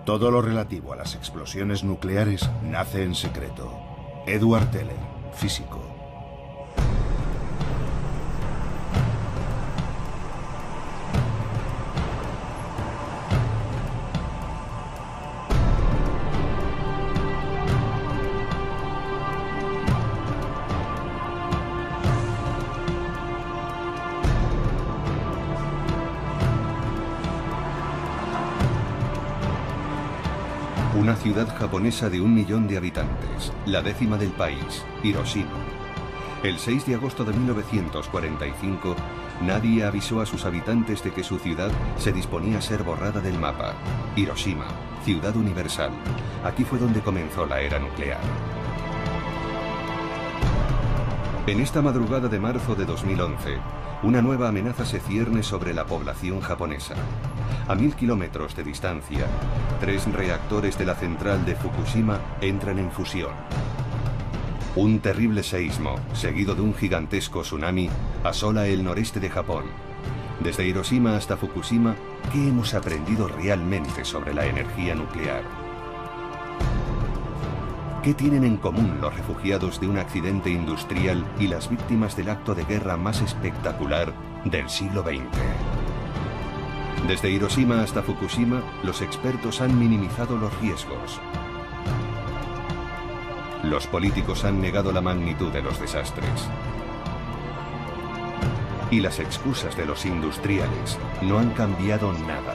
Todo lo relativo a las explosiones nucleares nace en secreto. Edward Teller, físico. Una ciudad japonesa de 1 millón de habitantes, la 10ª del país, Hiroshima. El 6 de agosto de 1945, nadie avisó a sus habitantes de que su ciudad se disponía a ser borrada del mapa. Hiroshima, ciudad universal. Aquí fue donde comenzó la era nuclear. En esta madrugada de marzo de 2011, una nueva amenaza se cierne sobre la población japonesa. A 1000 kilómetros de distancia, 3 reactores de la central de Fukushima entran en fusión. Un terrible seísmo, seguido de un gigantesco tsunami, asola el noreste de Japón. Desde Hiroshima hasta Fukushima, ¿qué hemos aprendido realmente sobre la energía nuclear? ¿Qué tienen en común los refugiados de un accidente industrial y las víctimas del acto de guerra más espectacular del siglo XX? Desde Hiroshima hasta Fukushima, los expertos han minimizado los riesgos. Los políticos han negado la magnitud de los desastres. Y las excusas de los industriales no han cambiado nada.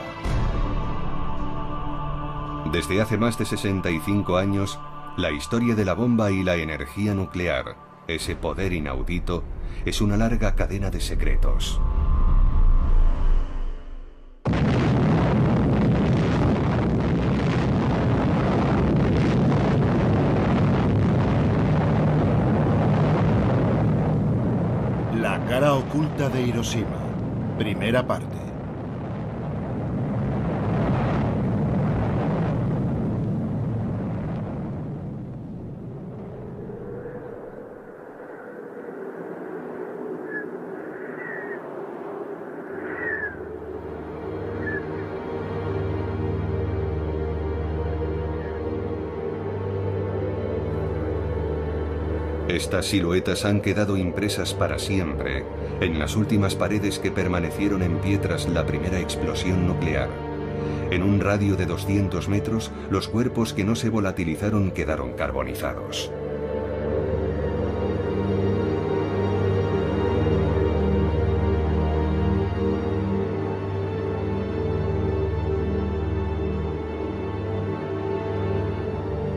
Desde hace más de 65 años, la historia de la bomba y la energía nuclear, ese poder inaudito, es una larga cadena de secretos. La cara oculta de Hiroshima. Primera parte. Estas siluetas han quedado impresas para siempre en las últimas paredes que permanecieron en pie tras la primera explosión nuclear. En un radio de 200 metros, los cuerpos que no se volatilizaron quedaron carbonizados.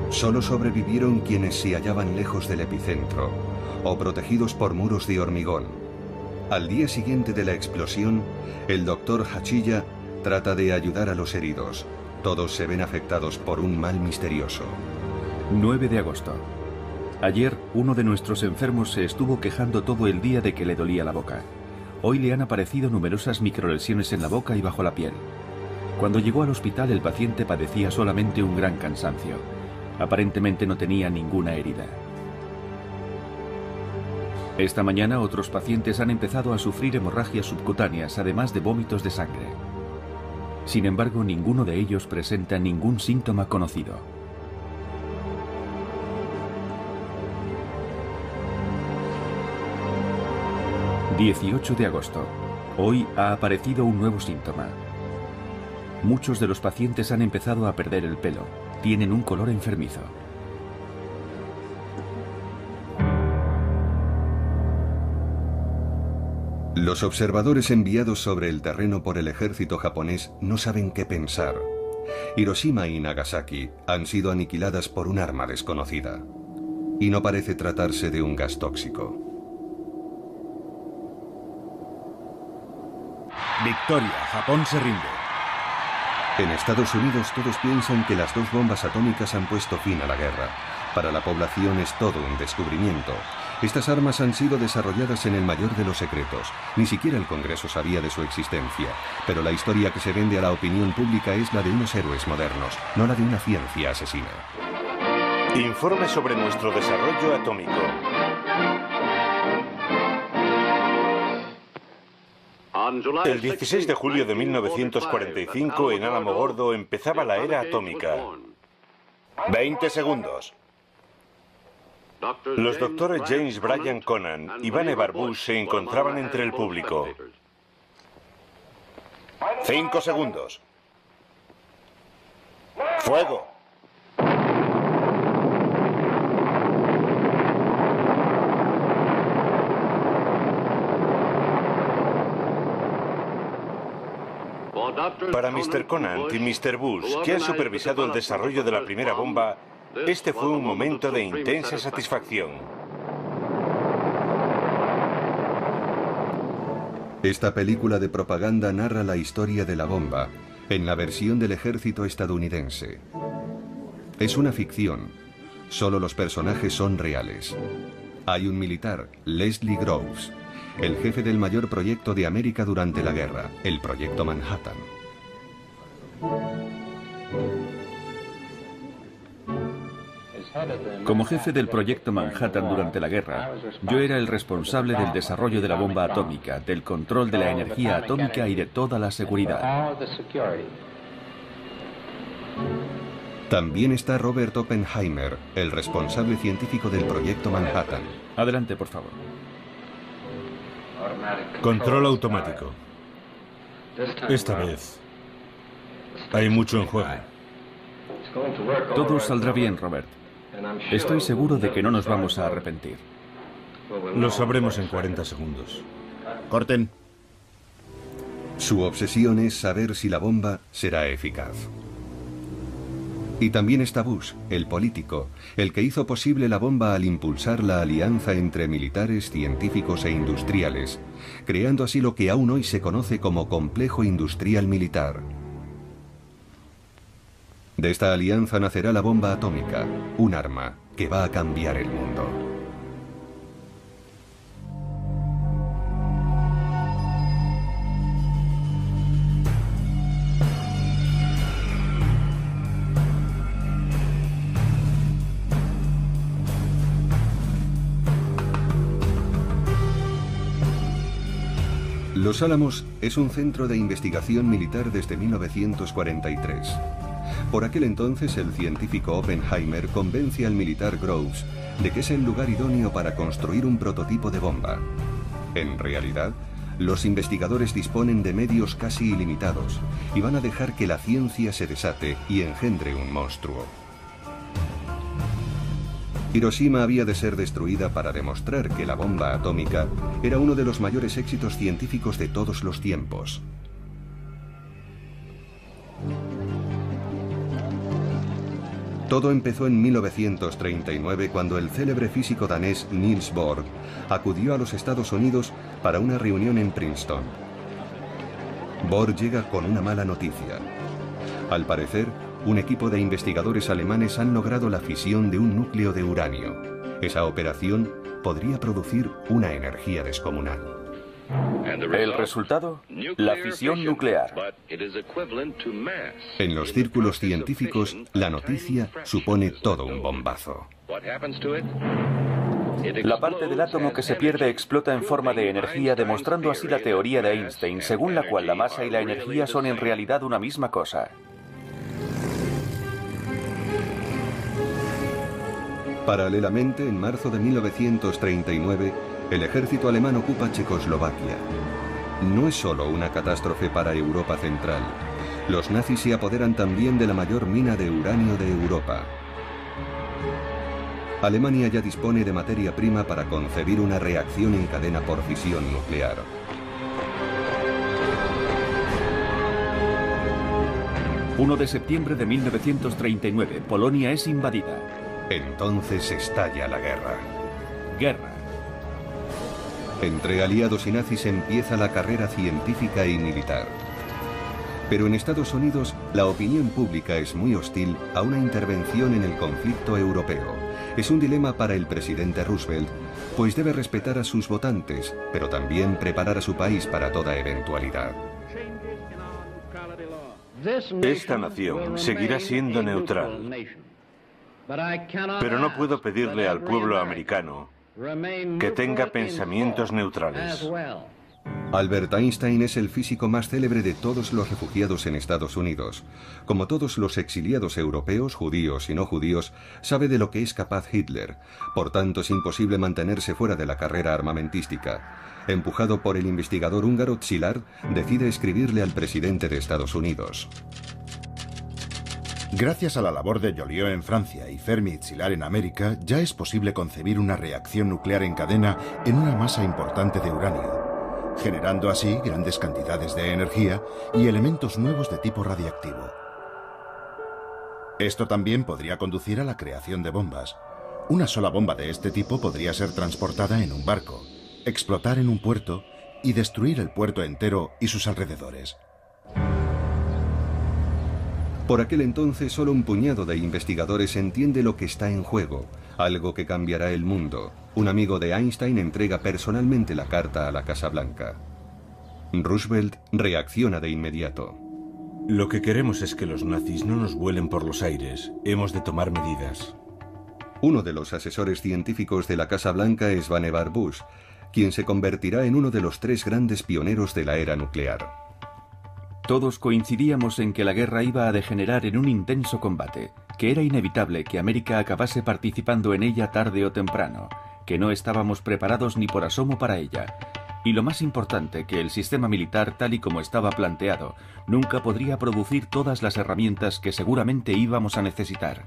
Solo sobrevivieron quienes se hallaban lejos del epicentro o protegidos por muros de hormigón. Al día siguiente de la explosión, el doctor Hachiya trata de ayudar a los heridos. Todos se ven afectados por un mal misterioso. 9 de agosto. Ayer, uno de nuestros enfermos se estuvo quejando todo el día de que le dolía la boca. Hoy le han aparecido numerosas microlesiones en la boca y bajo la piel. Cuando llegó al hospital, el paciente padecía solamente un gran cansancio. Aparentemente no tenía ninguna herida. Esta mañana otros pacientes han empezado a sufrir hemorragias subcutáneas, además de vómitos de sangre. Sin embargo, ninguno de ellos presenta ningún síntoma conocido. ...18 de agosto. Hoy ha aparecido un nuevo síntoma. Muchos de los pacientes han empezado a perder el pelo. Tienen un color enfermizo. Los observadores enviados sobre el terreno por el ejército japonés no saben qué pensar. Hiroshima y Nagasaki han sido aniquiladas por un arma desconocida. Y no parece tratarse de un gas tóxico. Victoria, Japón se rinde. En Estados Unidos todos piensan que las 2 bombas atómicas han puesto fin a la guerra. Para la población es todo un descubrimiento. Estas armas han sido desarrolladas en el mayor de los secretos. Ni siquiera el Congreso sabía de su existencia. Pero la historia que se vende a la opinión pública es la de unos héroes modernos, no la de una ciencia asesina. Informe sobre nuestro desarrollo atómico. El 16 de julio de 1945, en Álamo Gordo, empezaba la era atómica. 20 segundos. Los doctores James Bryan Conant y Vannevar Barbush se encontraban entre el público. 5 segundos. ¡Fuego! Para Mr. Conant y Mr. Bush, que han supervisado el desarrollo de la primera bomba, este fue un momento de intensa satisfacción. Esta película de propaganda narra la historia de la bomba, en la versión del ejército estadounidense. Es una ficción. Solo los personajes son reales. Hay un militar, Leslie Groves, el jefe del mayor proyecto de América durante la guerra, el Proyecto Manhattan. Como jefe del Proyecto Manhattan durante la guerra, yo era el responsable del desarrollo de la bomba atómica, del control de la energía atómica y de toda la seguridad. También está Robert Oppenheimer, el responsable científico del Proyecto Manhattan. Adelante, por favor. Control automático. Esta vez hay mucho en juego. Todo saldrá bien, Robert. Estoy seguro de que no nos vamos a arrepentir. Lo sabremos en 40 segundos. Corten. Su obsesión es saber si la bomba será eficaz. Y también está Bush, el político, el que hizo posible la bomba al impulsar la alianza entre militares, científicos e industriales, creando así lo que aún hoy se conoce como complejo industrial militar. De esta alianza nacerá la bomba atómica, un arma que va a cambiar el mundo. Los Álamos es un centro de investigación militar desde 1943. Por aquel entonces, el científico Oppenheimer convence al militar Groves de que es el lugar idóneo para construir un prototipo de bomba. En realidad, los investigadores disponen de medios casi ilimitados y van a dejar que la ciencia se desate y engendre un monstruo. Hiroshima había de ser destruida para demostrar que la bomba atómica era uno de los mayores éxitos científicos de todos los tiempos. Todo empezó en 1939 cuando el célebre físico danés Niels Bohr acudió a los Estados Unidos para una reunión en Princeton. Bohr llega con una mala noticia. Al parecer, un equipo de investigadores alemanes han logrado la fisión de un núcleo de uranio. Esa operación podría producir una energía descomunal. ¿El resultado? La fisión nuclear. En los círculos científicos, la noticia supone todo un bombazo. La parte del átomo que se pierde explota en forma de energía, demostrando así la teoría de Einstein, según la cual la masa y la energía son en realidad una misma cosa. Paralelamente, en marzo de 1939, el ejército alemán ocupa Checoslovaquia. No es solo una catástrofe para Europa Central. Los nazis se apoderan también de la mayor mina de uranio de Europa. Alemania ya dispone de materia prima para concebir una reacción en cadena por fisión nuclear. El 1 de septiembre de 1939, Polonia es invadida. Entonces estalla la guerra. Guerra. Entre aliados y nazis empieza la carrera científica y militar. Pero en Estados Unidos, la opinión pública es muy hostil a una intervención en el conflicto europeo. Es un dilema para el presidente Roosevelt, pues debe respetar a sus votantes, pero también preparar a su país para toda eventualidad. Esta nación seguirá siendo neutral, pero no puedo pedirle al pueblo americano que tenga pensamientos neutrales. Albert Einstein es el físico más célebre de todos los refugiados en Estados Unidos. Como todos los exiliados europeos, judíos y no judíos, sabe de lo que es capaz Hitler. Por tanto, es imposible mantenerse fuera de la carrera armamentística. Empujado por el investigador húngaro Szilard, decide escribirle al presidente de Estados Unidos. Gracias a la labor de Joliot en Francia y Fermi y Szilard en América, ya es posible concebir una reacción nuclear en cadena en una masa importante de uranio, generando así grandes cantidades de energía y elementos nuevos de tipo radiactivo. Esto también podría conducir a la creación de bombas. Una sola bomba de este tipo podría ser transportada en un barco, explotar en un puerto y destruir el puerto entero y sus alrededores. Por aquel entonces, solo un puñado de investigadores entiende lo que está en juego, algo que cambiará el mundo. Un amigo de Einstein entrega personalmente la carta a la Casa Blanca. Roosevelt reacciona de inmediato. Lo que queremos es que los nazis no nos vuelen por los aires. Hemos de tomar medidas. Uno de los asesores científicos de la Casa Blanca es Vannevar Bush, quien se convertirá en uno de los 3 grandes pioneros de la era nuclear. Todos coincidíamos en que la guerra iba a degenerar en un intenso combate, que era inevitable que América acabase participando en ella tarde o temprano, que no estábamos preparados ni por asomo para ella, y lo más importante, que el sistema militar, tal y como estaba planteado, nunca podría producir todas las herramientas que seguramente íbamos a necesitar.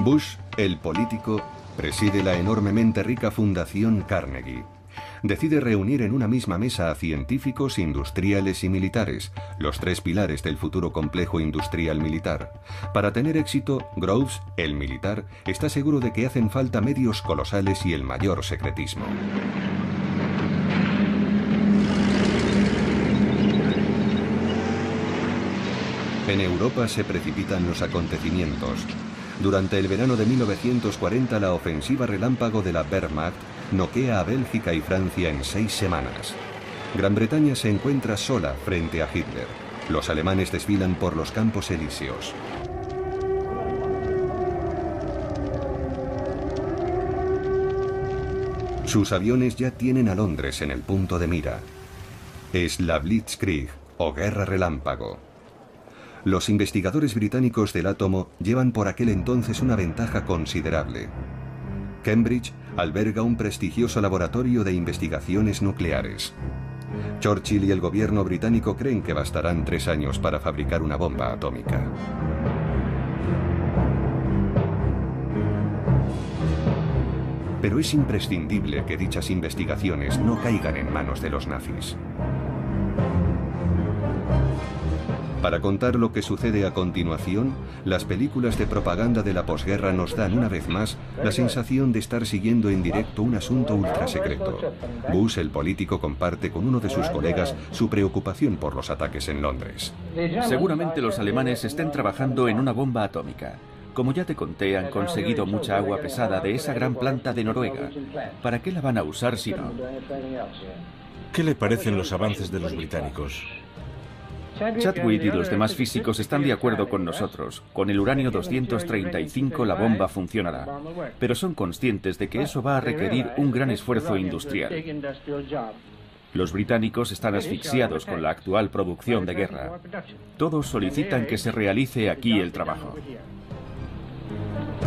Bush, el político, preside la enormemente rica Fundación Carnegie. Decide reunir en una misma mesa a científicos, industriales y militares, los 3 pilares del futuro complejo industrial militar. Para tener éxito, Groves, el militar, está seguro de que hacen falta medios colosales y el mayor secretismo. En Europa se precipitan los acontecimientos. Durante el verano de 1940, la ofensiva relámpago de la Wehrmacht noquea a Bélgica y Francia en 6 semanas. Gran Bretaña se encuentra sola frente a Hitler. Los alemanes desfilan por los Campos Elíseos. Sus aviones ya tienen a Londres en el punto de mira. Es la Blitzkrieg, o Guerra Relámpago. Los investigadores británicos del átomo llevan por aquel entonces una ventaja considerable. Cambridge alberga un prestigioso laboratorio de investigaciones nucleares. Churchill y el gobierno británico creen que bastarán 3 años para fabricar una bomba atómica. Pero es imprescindible que dichas investigaciones no caigan en manos de los nazis. Para contar lo que sucede a continuación, las películas de propaganda de la posguerra nos dan una vez más la sensación de estar siguiendo en directo un asunto ultrasecreto. Bush, el político, comparte con uno de sus colegas su preocupación por los ataques en Londres. Seguramente los alemanes estén trabajando en una bomba atómica. Como ya te conté, han conseguido mucha agua pesada de esa gran planta de Noruega. ¿Para qué la van a usar si no? ¿Qué le parecen los avances de los británicos? Chadwick y los demás físicos están de acuerdo con nosotros. Con el uranio 235 la bomba funcionará. Pero son conscientes de que eso va a requerir un gran esfuerzo industrial. Los británicos están asfixiados con la actual producción de guerra. Todos solicitan que se realice aquí el trabajo.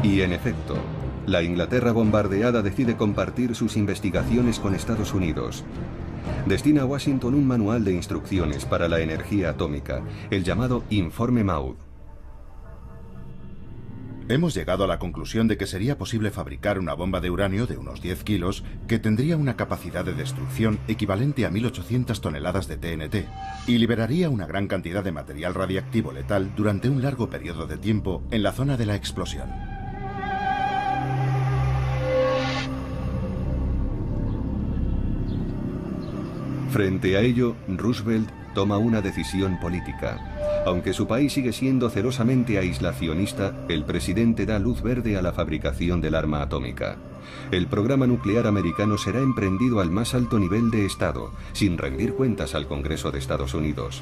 Y en efecto, la Inglaterra bombardeada decide compartir sus investigaciones con Estados Unidos. Destina a Washington un manual de instrucciones para la energía atómica, el llamado Informe Maud. Hemos llegado a la conclusión de que sería posible fabricar una bomba de uranio de unos 10 kilos que tendría una capacidad de destrucción equivalente a 1.800 toneladas de TNT y liberaría una gran cantidad de material radiactivo letal durante un largo periodo de tiempo en la zona de la explosión. Frente a ello, Roosevelt toma una decisión política. Aunque su país sigue siendo celosamente aislacionista, el presidente da luz verde a la fabricación del arma atómica. El programa nuclear americano será emprendido al más alto nivel de Estado, sin rendir cuentas al Congreso de Estados Unidos.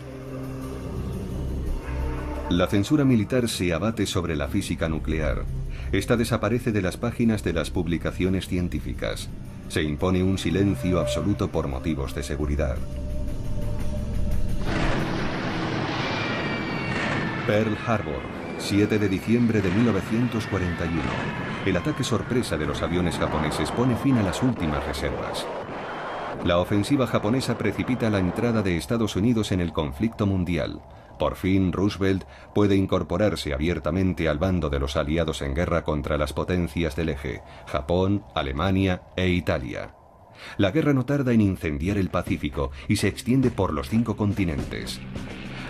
La censura militar se abate sobre la física nuclear. Esta desaparece de las páginas de las publicaciones científicas. Se impone un silencio absoluto por motivos de seguridad. Pearl Harbor, 7 de diciembre de 1941. El ataque sorpresa de los aviones japoneses pone fin a las últimas reservas. La ofensiva japonesa precipita la entrada de Estados Unidos en el conflicto mundial. Por fin, Roosevelt puede incorporarse abiertamente al bando de los aliados en guerra contra las potencias del eje, Japón, Alemania e Italia. La guerra no tarda en incendiar el Pacífico y se extiende por los 5 continentes.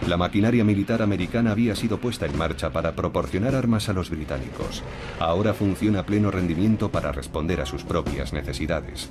La maquinaria militar americana había sido puesta en marcha para proporcionar armas a los británicos. Ahora funciona a pleno rendimiento para responder a sus propias necesidades.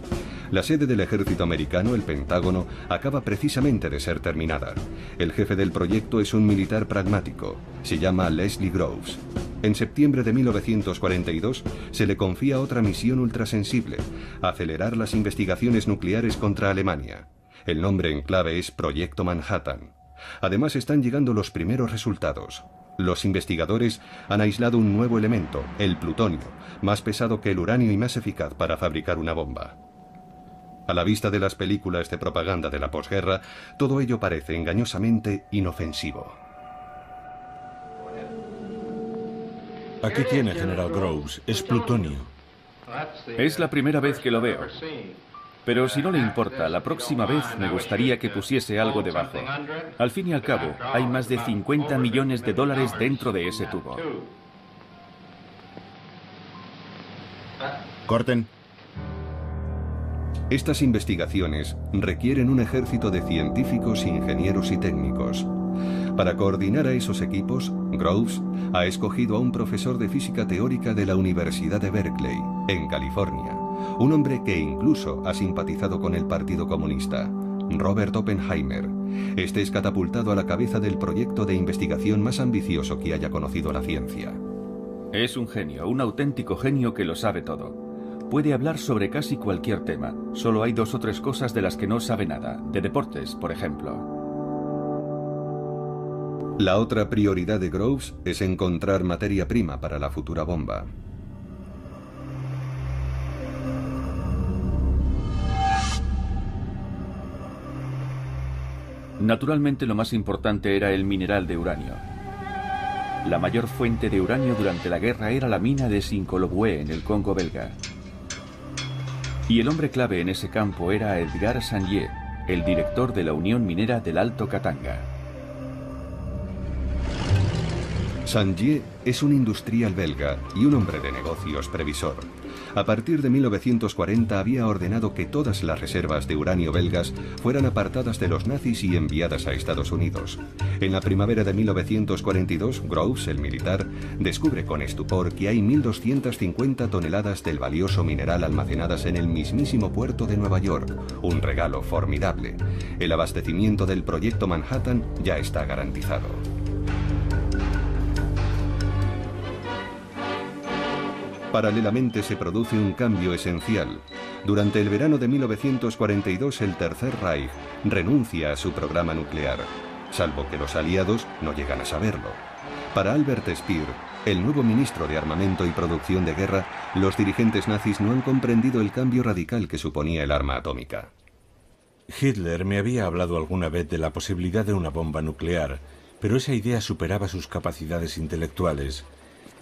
La sede del ejército americano, el Pentágono, acaba precisamente de ser terminada. El jefe del proyecto es un militar pragmático. Se llama Leslie Groves. En septiembre de 1942 se le confía otra misión ultrasensible: acelerar las investigaciones nucleares contra Alemania. El nombre en clave es Proyecto Manhattan. Además, están llegando los primeros resultados. Los investigadores han aislado un nuevo elemento, el plutonio, más pesado que el uranio y más eficaz para fabricar una bomba. A la vista de las películas de propaganda de la posguerra, todo ello parece engañosamente inofensivo. Aquí tiene, General Groves, es plutonio. Es la primera vez que lo veo. Pero si no le importa, la próxima vez me gustaría que pusiese algo debajo. Al fin y al cabo, hay más de 50 millones de dólares dentro de ese tubo. Corten. Estas investigaciones requieren un ejército de científicos, ingenieros y técnicos. Para coordinar a esos equipos, Groves ha escogido a un profesor de física teórica de la Universidad de Berkeley, en California. Un hombre que incluso ha simpatizado con el Partido Comunista, Robert Oppenheimer. Este es catapultado a la cabeza del proyecto de investigación más ambicioso que haya conocido la ciencia. Es un genio, un auténtico genio que lo sabe todo. Puede hablar sobre casi cualquier tema. Solo hay 2 o 3 cosas de las que no sabe nada. De deportes, por ejemplo. La otra prioridad de Groves es encontrar materia prima para la futura bomba. Naturalmente, lo más importante era el mineral de uranio. La mayor fuente de uranio durante la guerra era la mina de Sinkolobué, en el Congo belga. Y el hombre clave en ese campo era Edgar Sandié, el director de la Unión Minera del Alto Katanga. Sandié es un industrial belga y un hombre de negocios previsor. A partir de 1940 había ordenado que todas las reservas de uranio belgas fueran apartadas de los nazis y enviadas a Estados Unidos. En la primavera de 1942, Groves, el militar, descubre con estupor que hay 1.250 toneladas del valioso mineral almacenadas en el mismísimo puerto de Nueva York. Un regalo formidable. El abastecimiento del proyecto Manhattan ya está garantizado. Paralelamente se produce un cambio esencial. Durante el verano de 1942 el Tercer Reich renuncia a su programa nuclear, salvo que los aliados no llegan a saberlo. Para Albert Speer, el nuevo ministro de Armamento y Producción de Guerra, los dirigentes nazis no han comprendido el cambio radical que suponía el arma atómica. Hitler me había hablado alguna vez de la posibilidad de una bomba nuclear, pero esa idea superaba sus capacidades intelectuales.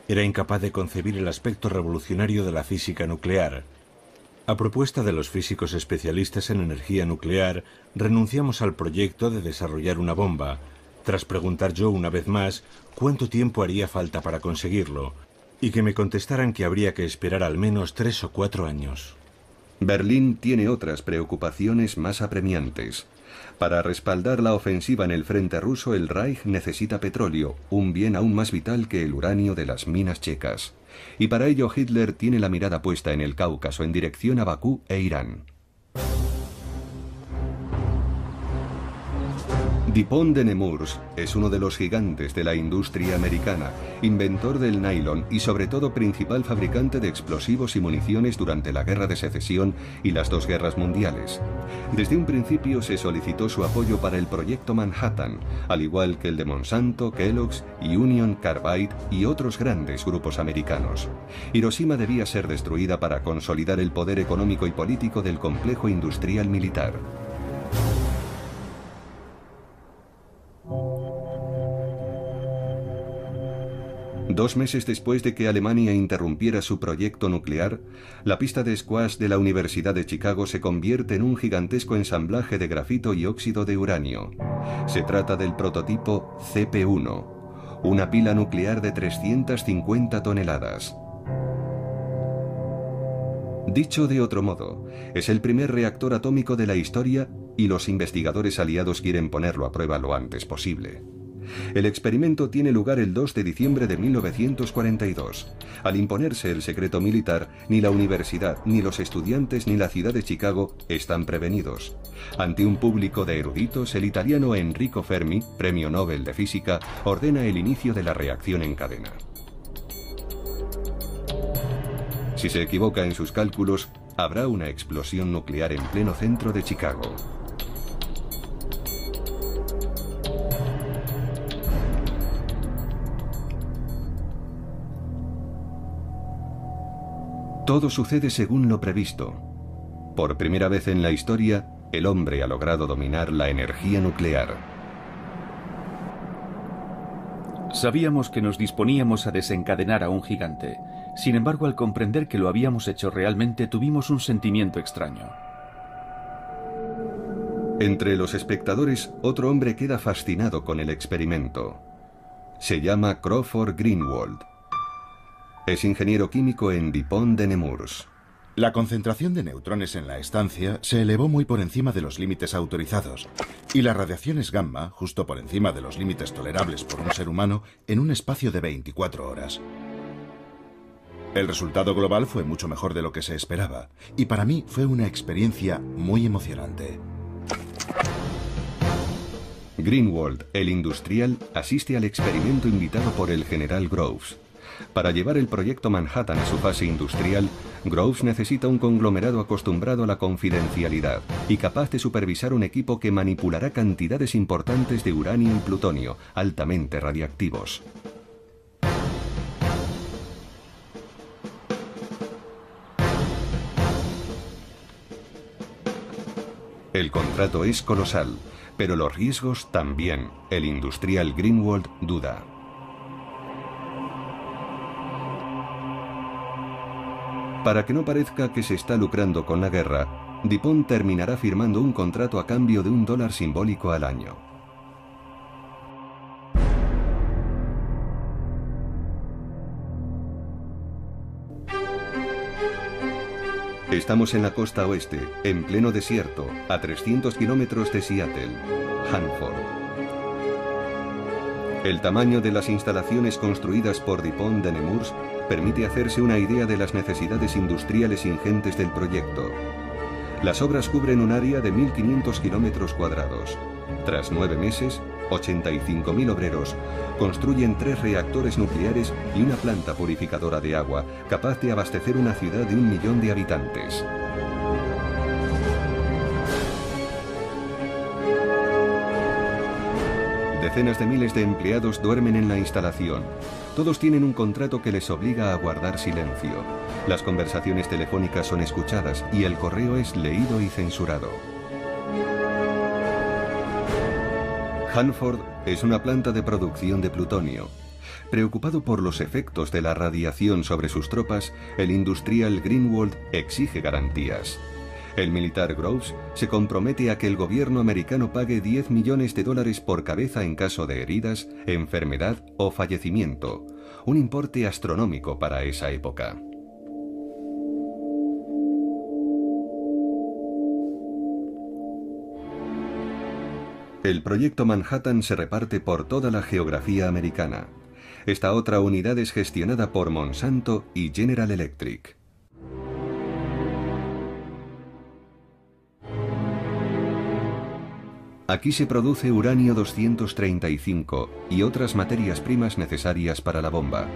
Era incapaz de concebir el aspecto revolucionario de la física nuclear. A propuesta de los físicos especialistas en energía nuclear, renunciamos al proyecto de desarrollar una bomba, tras preguntar yo una vez más cuánto tiempo haría falta para conseguirlo, y que me contestaran que habría que esperar al menos 3 o 4 años. Berlín tiene otras preocupaciones más apremiantes. Para respaldar la ofensiva en el frente ruso, el Reich necesita petróleo, un bien aún más vital que el uranio de las minas checas. Y para ello Hitler tiene la mirada puesta en el Cáucaso en dirección a Bakú e Irán. DuPont de Nemours es uno de los gigantes de la industria americana, inventor del nylon y sobre todo principal fabricante de explosivos y municiones durante la Guerra de Secesión y las dos guerras mundiales. Desde un principio se solicitó su apoyo para el proyecto Manhattan, al igual que el de Monsanto, Kellogg's y Union Carbide y otros grandes grupos americanos. Hiroshima debía ser destruida para consolidar el poder económico y político del complejo industrial militar. Dos meses después de que Alemania interrumpiera su proyecto nuclear, la pista de squash de la Universidad de Chicago se convierte en un gigantesco ensamblaje de grafito y óxido de uranio. Se trata del prototipo CP1, una pila nuclear de 350 toneladas. Dicho de otro modo, es el primer reactor atómico de la historia y los investigadores aliados quieren ponerlo a prueba lo antes posible. El experimento tiene lugar el 2 de diciembre de 1942. Al imponerse el secreto militar, ni la universidad, ni los estudiantes, ni la ciudad de Chicago están prevenidos. Ante un público de eruditos, el italiano Enrico Fermi, premio Nobel de Física, ordena el inicio de la reacción en cadena. Si se equivoca en sus cálculos, habrá una explosión nuclear en pleno centro de Chicago. Todo sucede según lo previsto. Por primera vez en la historia, el hombre ha logrado dominar la energía nuclear. Sabíamos que nos disponíamos a desencadenar a un gigante. Sin embargo, al comprender que lo habíamos hecho realmente, tuvimos un sentimiento extraño. Entre los espectadores, otro hombre queda fascinado con el experimento. Se llama Crawford Greenwald. Es ingeniero químico en DuPont de Nemours. La concentración de neutrones en la estancia se elevó muy por encima de los límites autorizados, y las radiaciones gamma justo por encima de los límites tolerables por un ser humano en un espacio de 24 horas. El resultado global fue mucho mejor de lo que se esperaba, y para mí fue una experiencia muy emocionante. Greenwald, el industrial, asiste al experimento invitado por el general Groves. Para llevar el proyecto Manhattan a su fase industrial, Groves necesita un conglomerado acostumbrado a la confidencialidad y capaz de supervisar un equipo que manipulará cantidades importantes de uranio y plutonio, altamente radiactivos. El contrato es colosal, pero los riesgos también. El industrial Greenwald duda. Para que no parezca que se está lucrando con la guerra, DuPont terminará firmando un contrato a cambio de $1 simbólico al año. Estamos en la costa oeste, en pleno desierto, a 300 kilómetros de Seattle, Hanford. El tamaño de las instalaciones construidas por DuPont de Nemours permite hacerse una idea de las necesidades industriales ingentes del proyecto. Las obras cubren un área de 1.500 kilómetros cuadrados. Tras 9 meses, 85.000 obreros construyen 3 reactores nucleares y una planta purificadora de agua capaz de abastecer una ciudad de 1 millón de habitantes. Decenas de miles de empleados duermen en la instalación. Todos tienen un contrato que les obliga a guardar silencio. Las conversaciones telefónicas son escuchadas y el correo es leído y censurado. Hanford es una planta de producción de plutonio. Preocupado por los efectos de la radiación sobre sus tropas, el industrial Greenwald exige garantías. El militar Groves se compromete a que el gobierno americano pague $10 millones por cabeza en caso de heridas, enfermedad o fallecimiento, un importe astronómico para esa época. El proyecto Manhattan se reparte por toda la geografía americana. Esta otra unidad es gestionada por Monsanto y General Electric. Aquí se produce uranio 235 y otras materias primas necesarias para la bomba.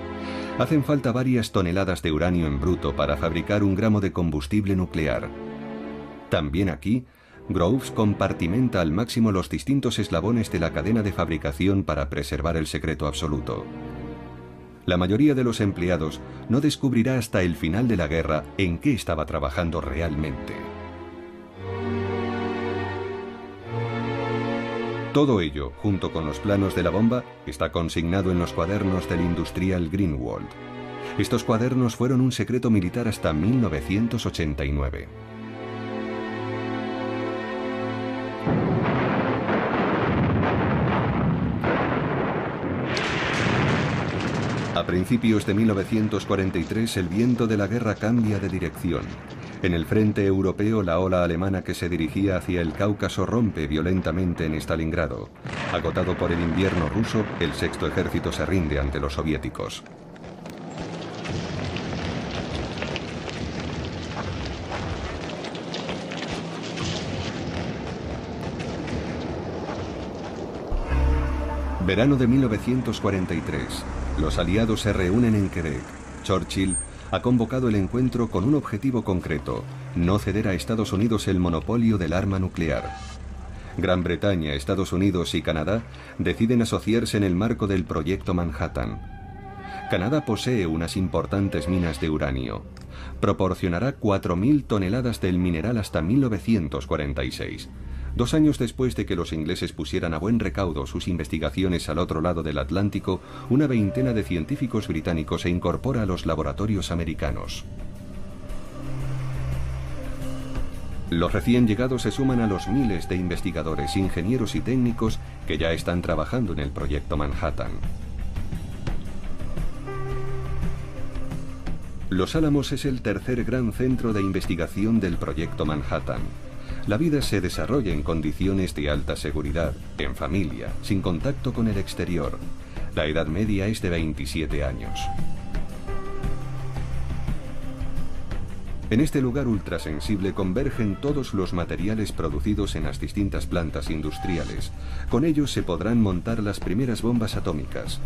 Hacen falta varias toneladas de uranio en bruto para fabricar 1 gramo de combustible nuclear. También aquí, Groves compartimenta al máximo los distintos eslabones de la cadena de fabricación para preservar el secreto absoluto. La mayoría de los empleados no descubrirá hasta el final de la guerra en qué estaba trabajando realmente. Todo ello, junto con los planos de la bomba, está consignado en los cuadernos del industrial Greenwald. Estos cuadernos fueron un secreto militar hasta 1989. A principios de 1943 el viento de la guerra cambia de dirección. En el frente europeo la ola alemana que se dirigía hacia el Cáucaso rompe violentamente en Stalingrado. Agotado por el invierno ruso, el Sexto Ejército se rinde ante los soviéticos. Verano de 1943. Los aliados se reúnen en Quebec. Churchill ha convocado el encuentro con un objetivo concreto: no ceder a Estados Unidos el monopolio del arma nuclear. Gran Bretaña, Estados Unidos y Canadá deciden asociarse en el marco del Proyecto Manhattan. Canadá posee unas importantes minas de uranio. Proporcionará 4.000 toneladas del mineral hasta 1946. 2 años después de que los ingleses pusieran a buen recaudo sus investigaciones al otro lado del Atlántico, una veintena de científicos británicos se incorpora a los laboratorios americanos. Los recién llegados se suman a los miles de investigadores, ingenieros y técnicos que ya están trabajando en el Proyecto Manhattan. Los Álamos es el tercer gran centro de investigación del Proyecto Manhattan. La vida se desarrolla en condiciones de alta seguridad, en familia, sin contacto con el exterior. La edad media es de 27 años. En este lugar ultrasensible convergen todos los materiales producidos en las distintas plantas industriales. Con ellos se podrán montar las primeras bombas atómicas.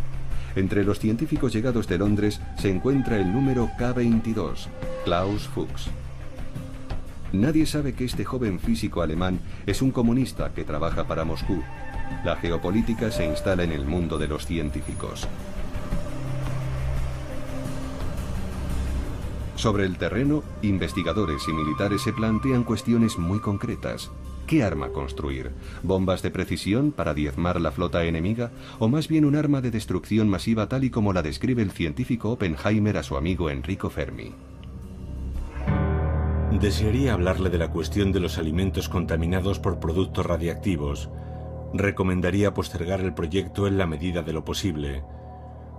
Entre los científicos llegados de Londres se encuentra el número K22, Klaus Fuchs. Nadie sabe que este joven físico alemán es un comunista que trabaja para Moscú. La geopolítica se instala en el mundo de los científicos. Sobre el terreno, investigadores y militares se plantean cuestiones muy concretas. ¿Qué arma construir? ¿Bombas de precisión para diezmar la flota enemiga? ¿O más bien un arma de destrucción masiva tal y como la describe el científico Oppenheimer a su amigo Enrico Fermi? Desearía hablarle de la cuestión de los alimentos contaminados por productos radiactivos. Recomendaría postergar el proyecto en la medida de lo posible.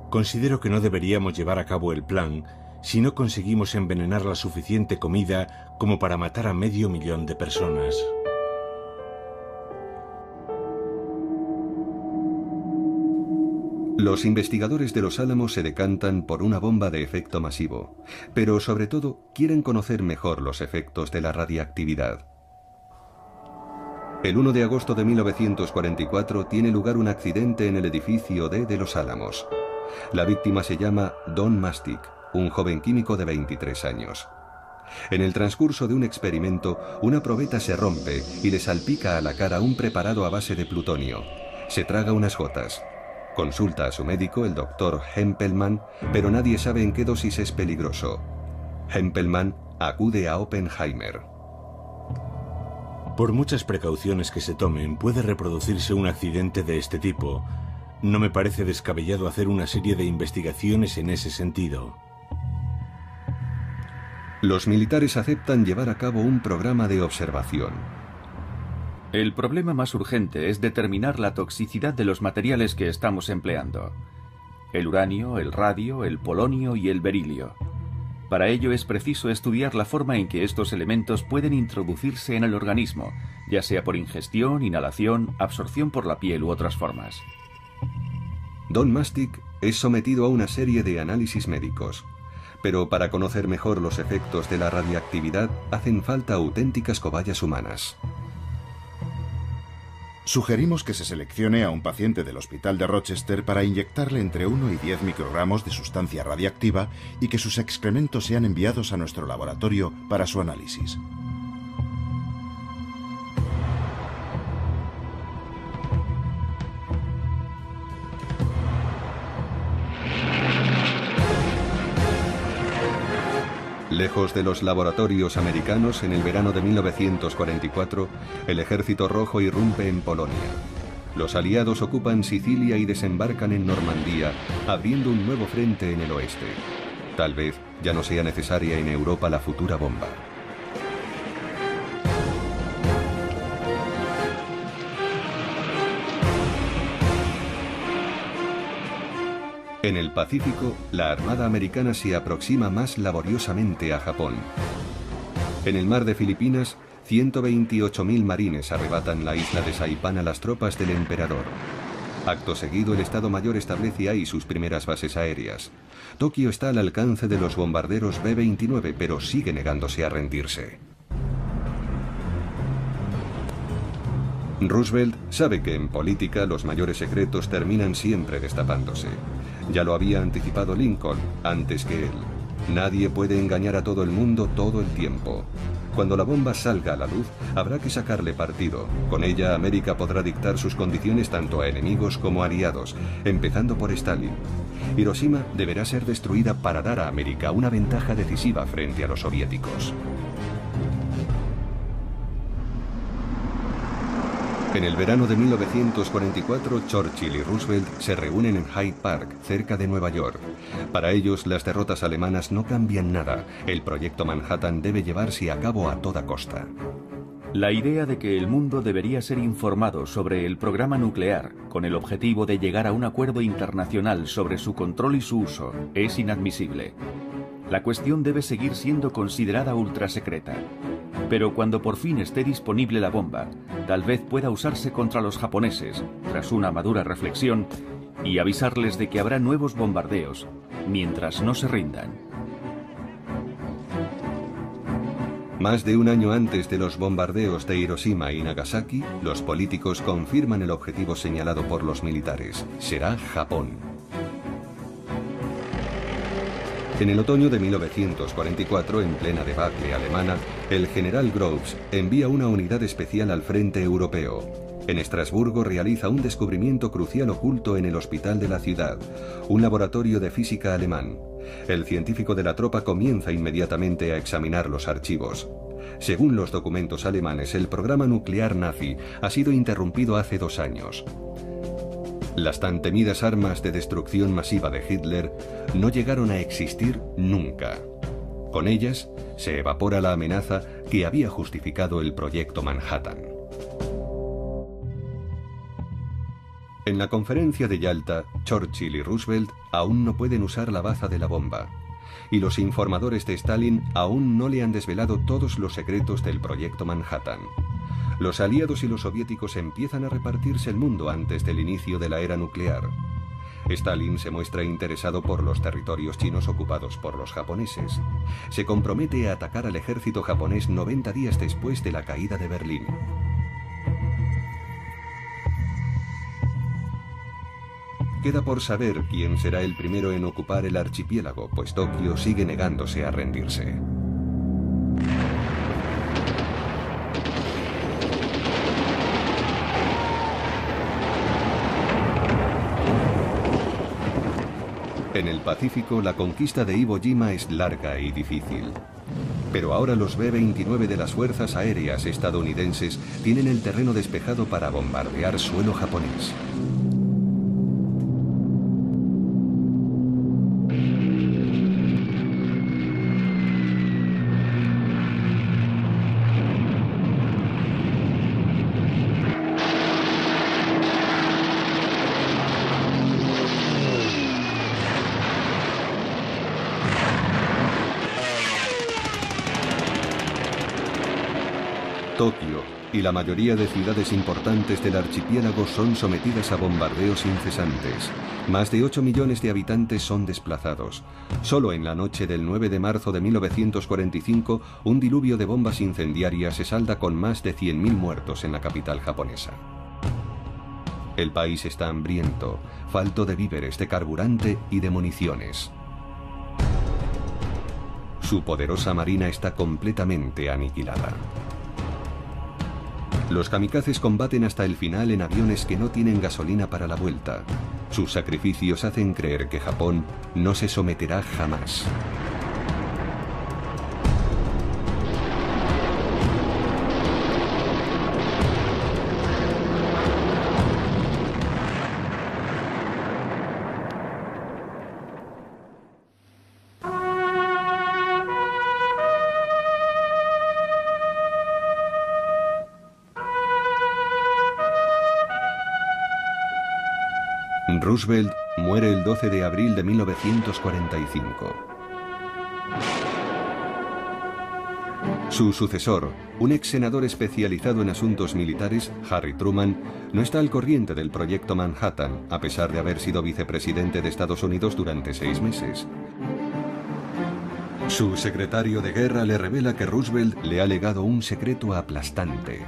Considero que no deberíamos llevar a cabo el plan si no conseguimos envenenar la suficiente comida como para matar a 500.000 de personas. Los investigadores de los Álamos se decantan por una bomba de efecto masivo, pero sobre todo quieren conocer mejor los efectos de la radiactividad. El 1 de agosto de 1944 tiene lugar un accidente en el edificio D de los Álamos. La víctima se llama Don Mastic, un joven químico de 23 años. En el transcurso de un experimento, una probeta se rompe y le salpica a la cara un preparado a base de plutonio. Se traga unas gotas. Consulta a su médico, el doctor Hempelmann, pero nadie sabe en qué dosis es peligroso. Hempelmann acude a Oppenheimer. Por muchas precauciones que se tomen, puede reproducirse un accidente de este tipo. No me parece descabellado hacer una serie de investigaciones en ese sentido. Los militares aceptan llevar a cabo un programa de observación. El problema más urgente es determinar la toxicidad de los materiales que estamos empleando. El uranio, el radio, el polonio y el berilio. Para ello es preciso estudiar la forma en que estos elementos pueden introducirse en el organismo, ya sea por ingestión, inhalación, absorción por la piel u otras formas. Don Mastic es sometido a una serie de análisis médicos. Pero para conocer mejor los efectos de la radiactividad hacen falta auténticas cobayas humanas. Sugerimos que se seleccione a un paciente del hospital de Rochester para inyectarle entre 1 y 10 microgramos de sustancia radiactiva y que sus excrementos sean enviados a nuestro laboratorio para su análisis. Lejos de los laboratorios americanos, en el verano de 1944, el Ejército Rojo irrumpe en Polonia. Los aliados ocupan Sicilia y desembarcan en Normandía, abriendo un nuevo frente en el oeste. Tal vez ya no sea necesaria en Europa la futura bomba. En el Pacífico, la Armada americana se aproxima más laboriosamente a Japón. En el mar de Filipinas, 128.000 marines arrebatan la isla de Saipán a las tropas del emperador. Acto seguido, el Estado Mayor establece ahí sus primeras bases aéreas. Tokio está al alcance de los bombarderos B-29, pero sigue negándose a rendirse. Roosevelt sabe que en política los mayores secretos terminan siempre destapándose. Ya lo había anticipado Lincoln antes que él. Nadie puede engañar a todo el mundo todo el tiempo. Cuando la bomba salga a la luz, habrá que sacarle partido. Con ella, América podrá dictar sus condiciones tanto a enemigos como a aliados, empezando por Stalin. Hiroshima deberá ser destruida para dar a América una ventaja decisiva frente a los soviéticos. En el verano de 1944, Churchill y Roosevelt se reúnen en Hyde Park, cerca de Nueva York. Para ellos, las derrotas alemanas no cambian nada. El proyecto Manhattan debe llevarse a cabo a toda costa. La idea de que el mundo debería ser informado sobre el programa nuclear con el objetivo de llegar a un acuerdo internacional sobre su control y su uso es inadmisible. La cuestión debe seguir siendo considerada ultrasecreta. Pero cuando por fin esté disponible la bomba, tal vez pueda usarse contra los japoneses, tras una madura reflexión, y avisarles de que habrá nuevos bombardeos, mientras no se rindan. Más de un año antes de los bombardeos de Hiroshima y Nagasaki, los políticos confirman el objetivo señalado por los militares. Será Japón. En el otoño de 1944, en plena debacle alemana, el general Groves envía una unidad especial al frente europeo. En Estrasburgo realiza un descubrimiento crucial oculto en el hospital de la ciudad, un laboratorio de física alemán. El científico de la tropa comienza inmediatamente a examinar los archivos. Según los documentos alemanes, el programa nuclear nazi ha sido interrumpido hace 2 años. Las tan temidas armas de destrucción masiva de Hitler no llegaron a existir nunca. Con ellas se evapora la amenaza que había justificado el proyecto Manhattan. En la conferencia de Yalta, Churchill y Roosevelt aún no pueden usar la baza de la bomba, y los informadores de Stalin aún no le han desvelado todos los secretos del proyecto Manhattan. Los aliados y los soviéticos empiezan a repartirse el mundo antes del inicio de la era nuclear. Stalin se muestra interesado por los territorios chinos ocupados por los japoneses. Se compromete a atacar al ejército japonés 90 días después de la caída de Berlín. Queda por saber quién será el primero en ocupar el archipiélago, pues Tokio sigue negándose a rendirse. En el Pacífico, la conquista de Iwo Jima es larga y difícil. Pero ahora los B-29 de las fuerzas aéreas estadounidenses tienen el terreno despejado para bombardear suelo japonés. Tokio y la mayoría de ciudades importantes del archipiélago son sometidas a bombardeos incesantes. Más de 8 millones de habitantes son desplazados. Solo en la noche del 9 de marzo de 1945, un diluvio de bombas incendiarias se salda con más de 100.000 muertos en la capital japonesa. El país está hambriento, falto de víveres, de carburante y de municiones. Su poderosa marina está completamente aniquilada. Los kamikazes combaten hasta el final en aviones que no tienen gasolina para la vuelta. Sus sacrificios hacen creer que Japón no se someterá jamás. Roosevelt muere el 12 de abril de 1945. Su sucesor, un ex senador especializado en asuntos militares, Harry Truman, no está al corriente del proyecto Manhattan, a pesar de haber sido vicepresidente de Estados Unidos durante 6 meses. Su secretario de guerra le revela que Roosevelt le ha legado un secreto aplastante.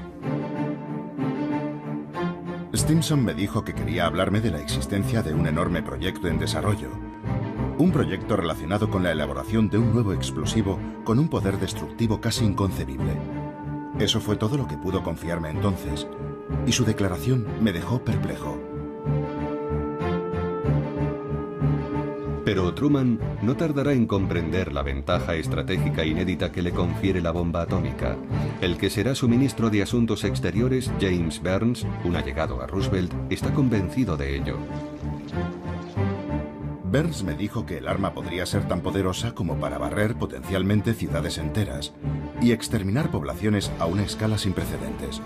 Stimson me dijo que quería hablarme de la existencia de un enorme proyecto en desarrollo. Un proyecto relacionado con la elaboración de un nuevo explosivo con un poder destructivo casi inconcebible. Eso fue todo lo que pudo confiarme entonces, y su declaración me dejó perplejo. Pero Truman no tardará en comprender la ventaja estratégica inédita que le confiere la bomba atómica. El que será su ministro de Asuntos Exteriores, James Burns, un allegado a Roosevelt, está convencido de ello. Burns me dijo que el arma podría ser tan poderosa como para barrer potencialmente ciudades enteras y exterminar poblaciones a una escala sin precedentes.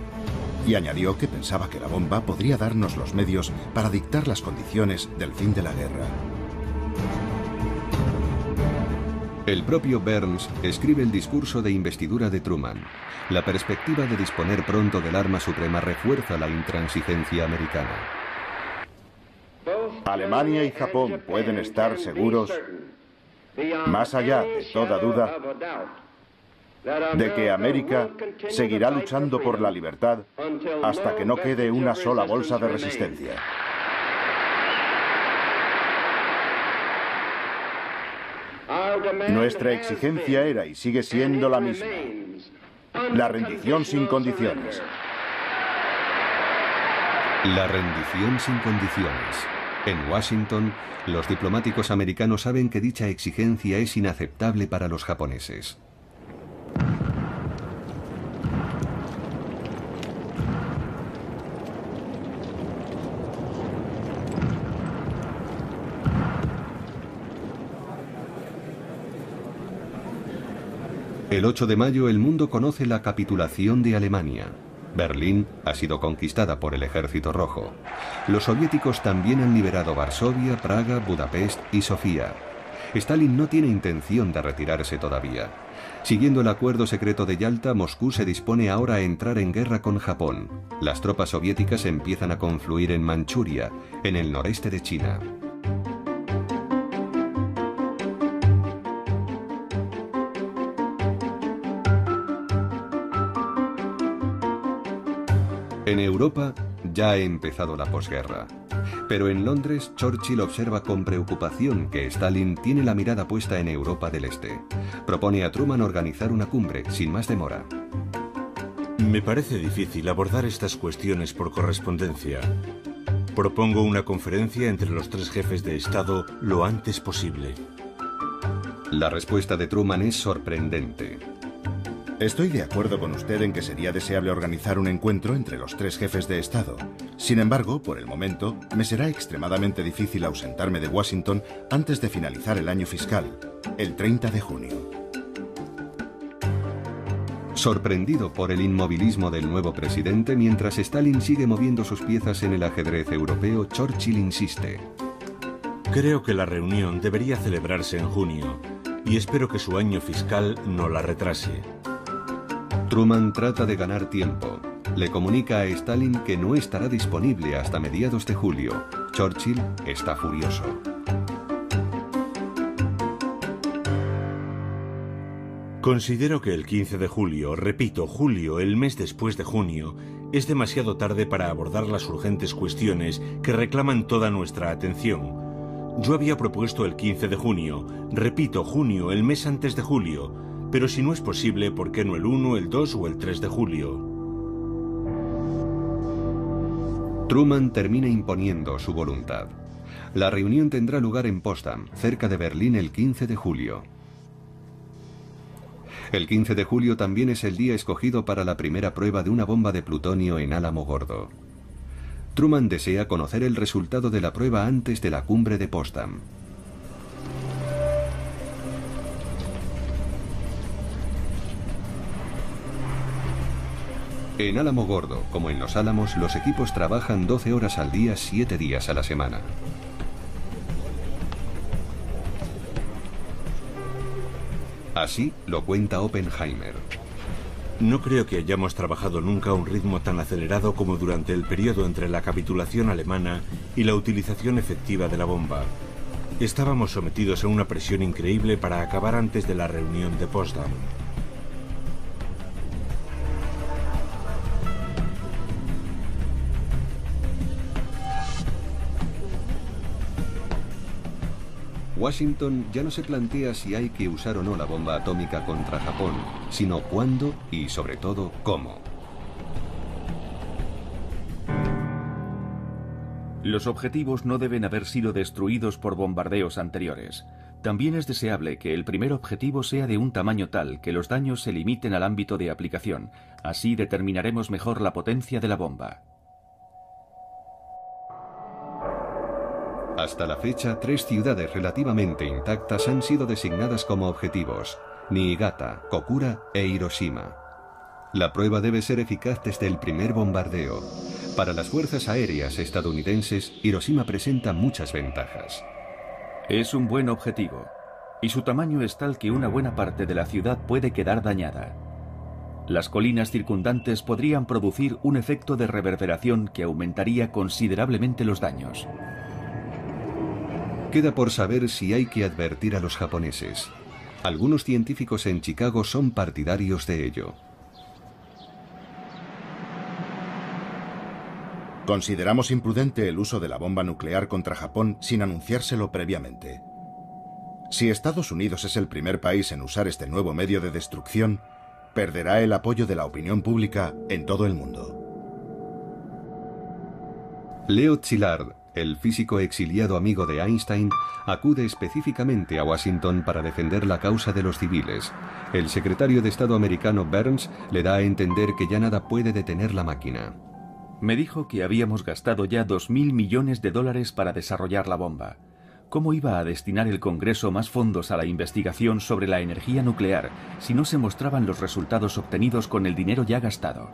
Y añadió que pensaba que la bomba podría darnos los medios para dictar las condiciones del fin de la guerra. El propio Burns escribe el discurso de investidura de Truman. La perspectiva de disponer pronto del arma suprema refuerza la intransigencia americana. Alemania y Japón pueden estar seguros, más allá de toda duda, de que América seguirá luchando por la libertad hasta que no quede una sola bolsa de resistencia. Nuestra exigencia era y sigue siendo la misma: la rendición sin condiciones. La rendición sin condiciones. En Washington, los diplomáticos americanos saben que dicha exigencia es inaceptable para los japoneses. El 8 de mayo el mundo conoce la capitulación de Alemania. Berlín ha sido conquistada por el Ejército Rojo. Los soviéticos también han liberado Varsovia, Praga, Budapest y Sofía. Stalin no tiene intención de retirarse todavía. Siguiendo el acuerdo secreto de Yalta, Moscú se dispone ahora a entrar en guerra con Japón. Las tropas soviéticas empiezan a confluir en Manchuria, en el noreste de China. En Europa ya ha empezado la posguerra. Pero en Londres, Churchill observa con preocupación que Stalin tiene la mirada puesta en Europa del Este. Propone a Truman organizar una cumbre, sin más demora. Me parece difícil abordar estas cuestiones por correspondencia. Propongo una conferencia entre los 3 jefes de Estado lo antes posible. La respuesta de Truman es sorprendente. Estoy de acuerdo con usted en que sería deseable organizar un encuentro entre los 3 jefes de Estado. Sin embargo, por el momento, me será extremadamente difícil ausentarme de Washington antes de finalizar el año fiscal, el 30 de junio. Sorprendido por el inmovilismo del nuevo presidente, mientras Stalin sigue moviendo sus piezas en el ajedrez europeo, Churchill insiste. Creo que la reunión debería celebrarse en junio y espero que su año fiscal no la retrase. Truman trata de ganar tiempo. Le comunica a Stalin que no estará disponible hasta mediados de julio. Churchill está furioso. Considero que el 15 de julio, repito, julio, el mes después de junio, es demasiado tarde para abordar las urgentes cuestiones que reclaman toda nuestra atención. Yo había propuesto el 15 de junio, repito, junio, el mes antes de julio, pero si no es posible, ¿por qué no el 1, el 2 o el 3 de julio? Truman termina imponiendo su voluntad. La reunión tendrá lugar en Potsdam, cerca de Berlín, el 15 de julio. El 15 de julio también es el día escogido para la primera prueba de una bomba de plutonio en Álamo Gordo. Truman desea conocer el resultado de la prueba antes de la cumbre de Potsdam. En Álamo Gordo, como en Los Álamos, los equipos trabajan 12 horas al día, 7 días a la semana. Así lo cuenta Oppenheimer. No creo que hayamos trabajado nunca a un ritmo tan acelerado como durante el periodo entre la capitulación alemana y la utilización efectiva de la bomba. Estábamos sometidos a una presión increíble para acabar antes de la reunión de Potsdam. Washington ya no se plantea si hay que usar o no la bomba atómica contra Japón, sino cuándo y, sobre todo, cómo. Los objetivos no deben haber sido destruidos por bombardeos anteriores. También es deseable que el primer objetivo sea de un tamaño tal que los daños se limiten al ámbito de aplicación. Así determinaremos mejor la potencia de la bomba. Hasta la fecha, 3 ciudades relativamente intactas han sido designadas como objetivos: Niigata, Kokura e Hiroshima. La prueba debe ser eficaz desde el primer bombardeo. Para las fuerzas aéreas estadounidenses, Hiroshima presenta muchas ventajas. Es un buen objetivo, y su tamaño es tal que una buena parte de la ciudad puede quedar dañada. Las colinas circundantes podrían producir un efecto de reverberación que aumentaría considerablemente los daños. Queda por saber si hay que advertir a los japoneses. Algunos científicos en Chicago son partidarios de ello. Consideramos imprudente el uso de la bomba nuclear contra Japón sin anunciárselo previamente. Si Estados Unidos es el primer país en usar este nuevo medio de destrucción, perderá el apoyo de la opinión pública en todo el mundo. Leo Szilard, el físico exiliado amigo de Einstein, acude específicamente a Washington para defender la causa de los civiles. El secretario de Estado americano Burns le da a entender que ya nada puede detener la máquina. Me dijo que habíamos gastado ya $2.000 millones para desarrollar la bomba. ¿Cómo iba a destinar el Congreso más fondos a la investigación sobre la energía nuclear si no se mostraban los resultados obtenidos con el dinero ya gastado?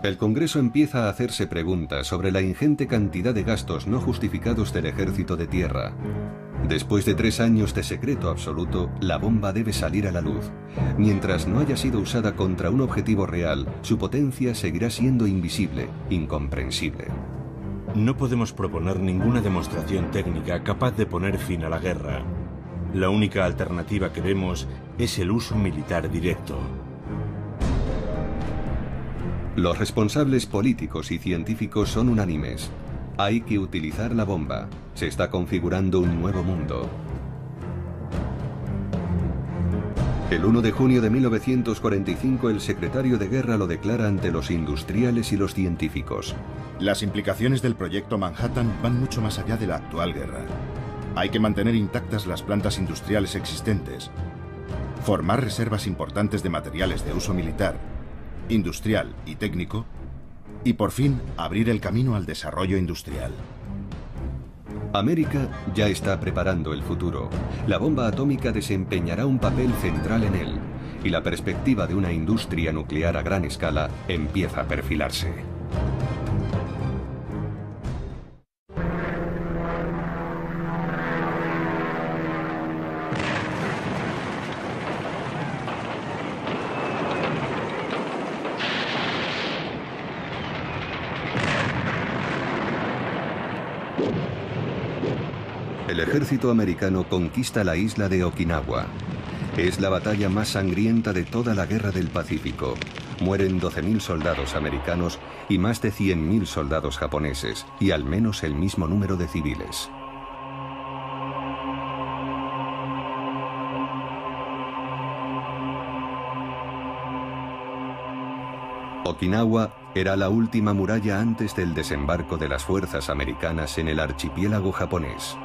El Congreso empieza a hacerse preguntas sobre la ingente cantidad de gastos no justificados del Ejército de Tierra. Después de 3 años de secreto absoluto, la bomba debe salir a la luz. Mientras no haya sido usada contra un objetivo real, su potencia seguirá siendo invisible, incomprensible. No podemos proponer ninguna demostración técnica capaz de poner fin a la guerra. La única alternativa que vemos es el uso militar directo. Los responsables políticos y científicos son unánimes. Hay que utilizar la bomba. Se está configurando un nuevo mundo. El 1 de junio de 1945 el secretario de Guerra lo declara ante los industriales y los científicos. Las implicaciones del proyecto Manhattan van mucho más allá de la actual guerra. Hay que mantener intactas las plantas industriales existentes, formar reservas importantes de materiales de uso militar, industrial y técnico, y por fin abrir el camino al desarrollo industrial. América ya está preparando el futuro. La bomba atómica desempeñará un papel central en él, y la perspectiva de una industria nuclear a gran escala empieza a perfilarse. El ejército americano conquista la isla de Okinawa. Es la batalla más sangrienta de toda la Guerra del Pacífico. Mueren 12.000 soldados americanos y más de 100.000 soldados japoneses, y al menos el mismo número de civiles. Okinawa era la última muralla antes del desembarco de las fuerzas americanas en el archipiélago japonés.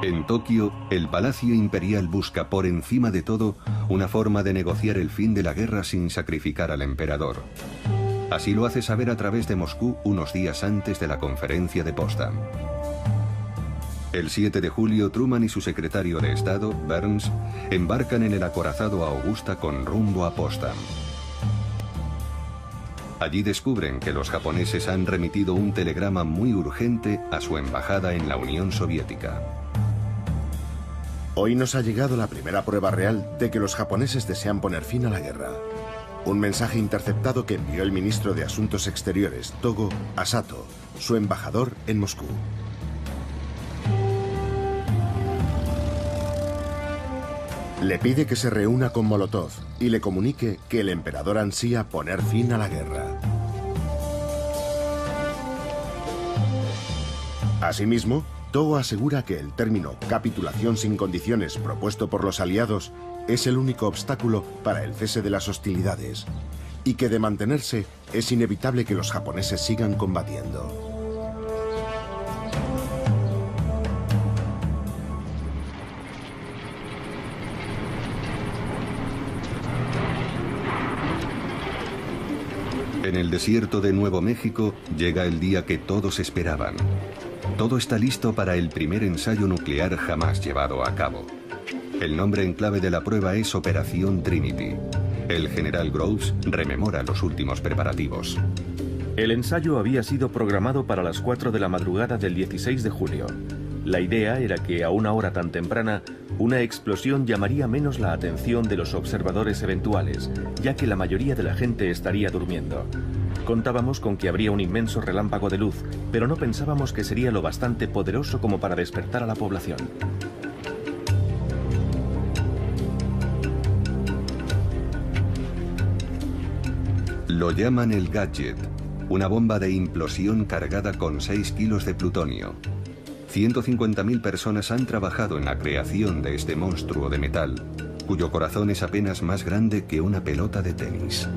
En Tokio, el Palacio Imperial busca por encima de todo una forma de negociar el fin de la guerra sin sacrificar al emperador. Así lo hace saber a través de Moscú unos días antes de la conferencia de Potsdam. El 7 de julio, Truman y su secretario de Estado, Burns, embarcan en el acorazado Augusta con rumbo a Potsdam. Allí descubren que los japoneses han remitido un telegrama muy urgente a su embajada en la Unión Soviética. Hoy nos ha llegado la primera prueba real de que los japoneses desean poner fin a la guerra. Un mensaje interceptado que envió el ministro de Asuntos Exteriores, Togo, a Sato, su embajador en Moscú. Le pide que se reúna con Molotov y le comunique que el emperador ansía poner fin a la guerra. Asimismo, Togo asegura que el término capitulación sin condiciones propuesto por los aliados es el único obstáculo para el cese de las hostilidades y que de mantenerse es inevitable que los japoneses sigan combatiendo. En el desierto de Nuevo México llega el día que todos esperaban. Todo está listo para el primer ensayo nuclear jamás llevado a cabo. El nombre en clave de la prueba es Operación Trinity. El general Groves rememora los últimos preparativos. El ensayo había sido programado para las 4 de la madrugada del 16 de julio. La idea era que a una hora tan temprana, una explosión llamaría menos la atención de los observadores eventuales, ya que la mayoría de la gente estaría durmiendo. Contábamos con que habría un inmenso relámpago de luz, pero no pensábamos que sería lo bastante poderoso como para despertar a la población. Lo llaman el Gadget, una bomba de implosión cargada con 6 kilos de plutonio. 150.000 personas han trabajado en la creación de este monstruo de metal, cuyo corazón es apenas más grande que una pelota de tenis.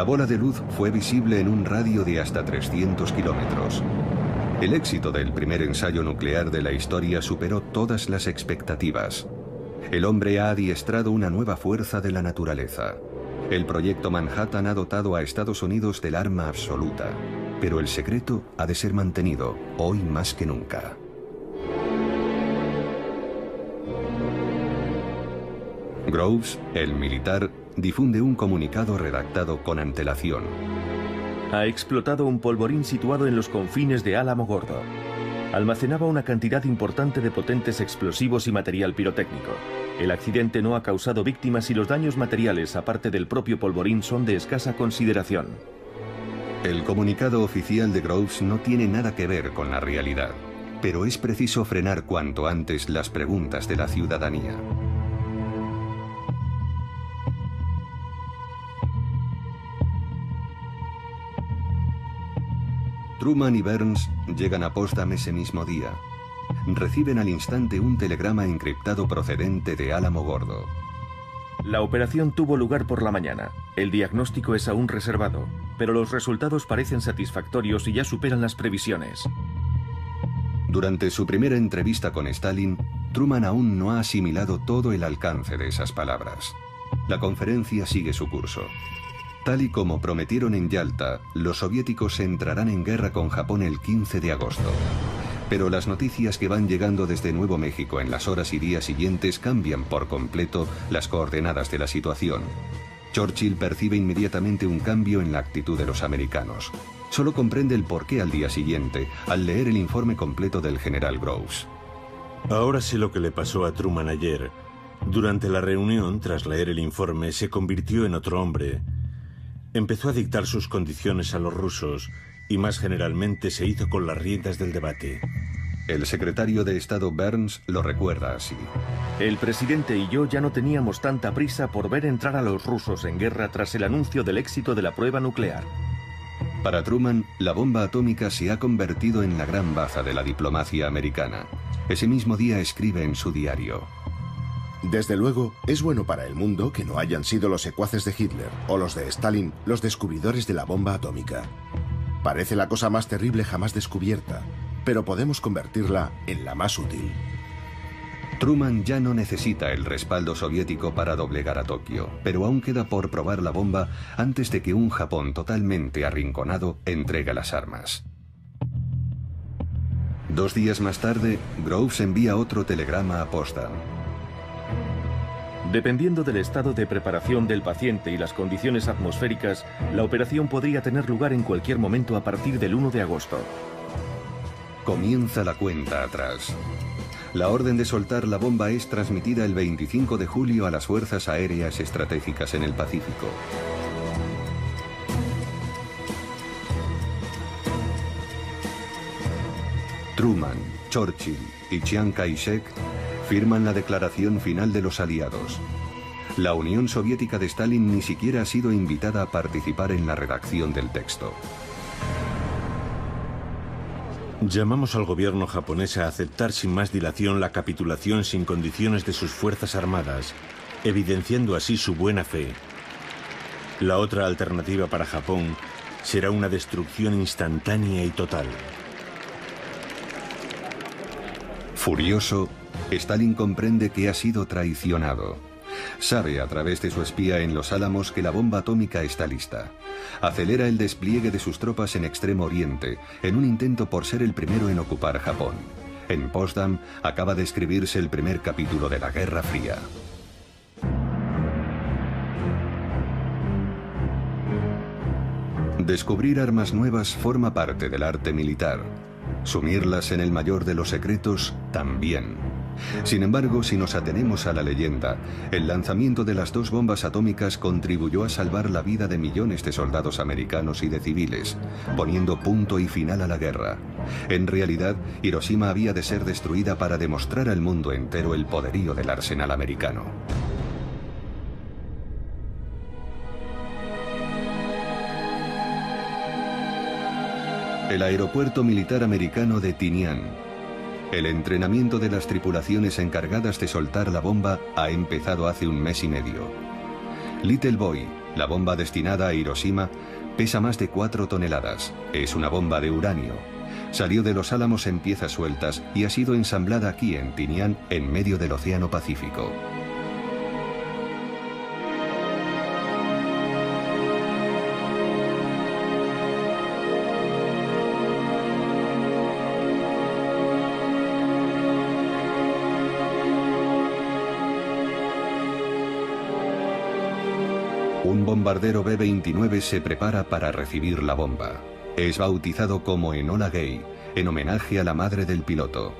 La bola de luz fue visible en un radio de hasta 300 kilómetros. El éxito del primer ensayo nuclear de la historia superó todas las expectativas. El hombre ha adiestrado una nueva fuerza de la naturaleza. El proyecto Manhattan ha dotado a Estados Unidos del arma absoluta, pero el secreto ha de ser mantenido, hoy más que nunca. Groves, el militar, difunde un comunicado redactado con antelación. Ha explotado un polvorín situado en los confines de Álamo Gordo. Almacenaba una cantidad importante de potentes explosivos y material pirotécnico. El accidente no ha causado víctimas y los daños materiales, aparte del propio polvorín, son de escasa consideración. El comunicado oficial de Groves no tiene nada que ver con la realidad, pero es preciso frenar cuanto antes las preguntas de la ciudadanía. Truman y Burns llegan a Potsdam ese mismo día. Reciben al instante un telegrama encriptado procedente de Álamo Gordo. La operación tuvo lugar por la mañana. El diagnóstico es aún reservado, pero los resultados parecen satisfactorios y ya superan las previsiones. Durante su primera entrevista con Stalin, Truman aún no ha asimilado todo el alcance de esas palabras. La conferencia sigue su curso. Tal y como prometieron en Yalta, los soviéticos entrarán en guerra con Japón el 15 de agosto. Pero las noticias que van llegando desde Nuevo México en las horas y días siguientes cambian por completo las coordenadas de la situación. Churchill percibe inmediatamente un cambio en la actitud de los americanos. Solo comprende el porqué al día siguiente, al leer el informe completo del general Groves. Ahora sé lo que le pasó a Truman ayer. Durante la reunión, tras leer el informe, se convirtió en otro hombre. Empezó a dictar sus condiciones a los rusos y más generalmente se hizo con las riendas del debate. El secretario de Estado Burns lo recuerda así. El presidente y yo ya no teníamos tanta prisa por ver entrar a los rusos en guerra tras el anuncio del éxito de la prueba nuclear. Para Truman, la bomba atómica se ha convertido en la gran baza de la diplomacia americana. Ese mismo día escribe en su diario: Desde luego, es bueno para el mundo que no hayan sido los secuaces de Hitler o los de Stalin los descubridores de la bomba atómica. Parece la cosa más terrible jamás descubierta, pero podemos convertirla en la más útil. Truman ya no necesita el respaldo soviético para doblegar a Tokio, pero aún queda por probar la bomba antes de que un Japón totalmente arrinconado entregue las armas. 2 días más tarde, Groves envía otro telegrama a Potsdam. Dependiendo del estado de preparación del paciente y las condiciones atmosféricas, la operación podría tener lugar en cualquier momento a partir del 1 de agosto. Comienza la cuenta atrás. La orden de soltar la bomba es transmitida el 25 de julio a las fuerzas aéreas estratégicas en el Pacífico. Truman, Churchill y Chiang Kai-shek firman la declaración final de los aliados. La Unión Soviética de Stalin ni siquiera ha sido invitada a participar en la redacción del texto. Llamamos al gobierno japonés a aceptar sin más dilación la capitulación sin condiciones de sus fuerzas armadas, evidenciando así su buena fe. La otra alternativa para Japón será una destrucción instantánea y total. Furioso, Stalin comprende que ha sido traicionado. Sabe a través de su espía en Los Álamos que la bomba atómica está lista. Acelera el despliegue de sus tropas en Extremo Oriente, en un intento por ser el primero en ocupar Japón. En Potsdam acaba de escribirse el primer capítulo de la Guerra Fría. Descubrir armas nuevas forma parte del arte militar. Sumirlas en el mayor de los secretos, también. Sin embargo, si nos atenemos a la leyenda, el lanzamiento de las 2 bombas atómicas contribuyó a salvar la vida de millones de soldados americanos y de civiles, poniendo punto y final a la guerra. En realidad, Hiroshima había de ser destruida para demostrar al mundo entero el poderío del arsenal americano. El aeropuerto militar americano de Tinian. El entrenamiento de las tripulaciones encargadas de soltar la bomba ha empezado hace 1 mes y medio. Little Boy, la bomba destinada a Hiroshima, pesa más de 4 toneladas. Es una bomba de uranio. Salió de Los Álamos en piezas sueltas y ha sido ensamblada aquí en Tinian, en medio del Océano Pacífico. Un bombardero B-29 se prepara para recibir la bomba. Es bautizado como Enola Gay, en homenaje a la madre del piloto.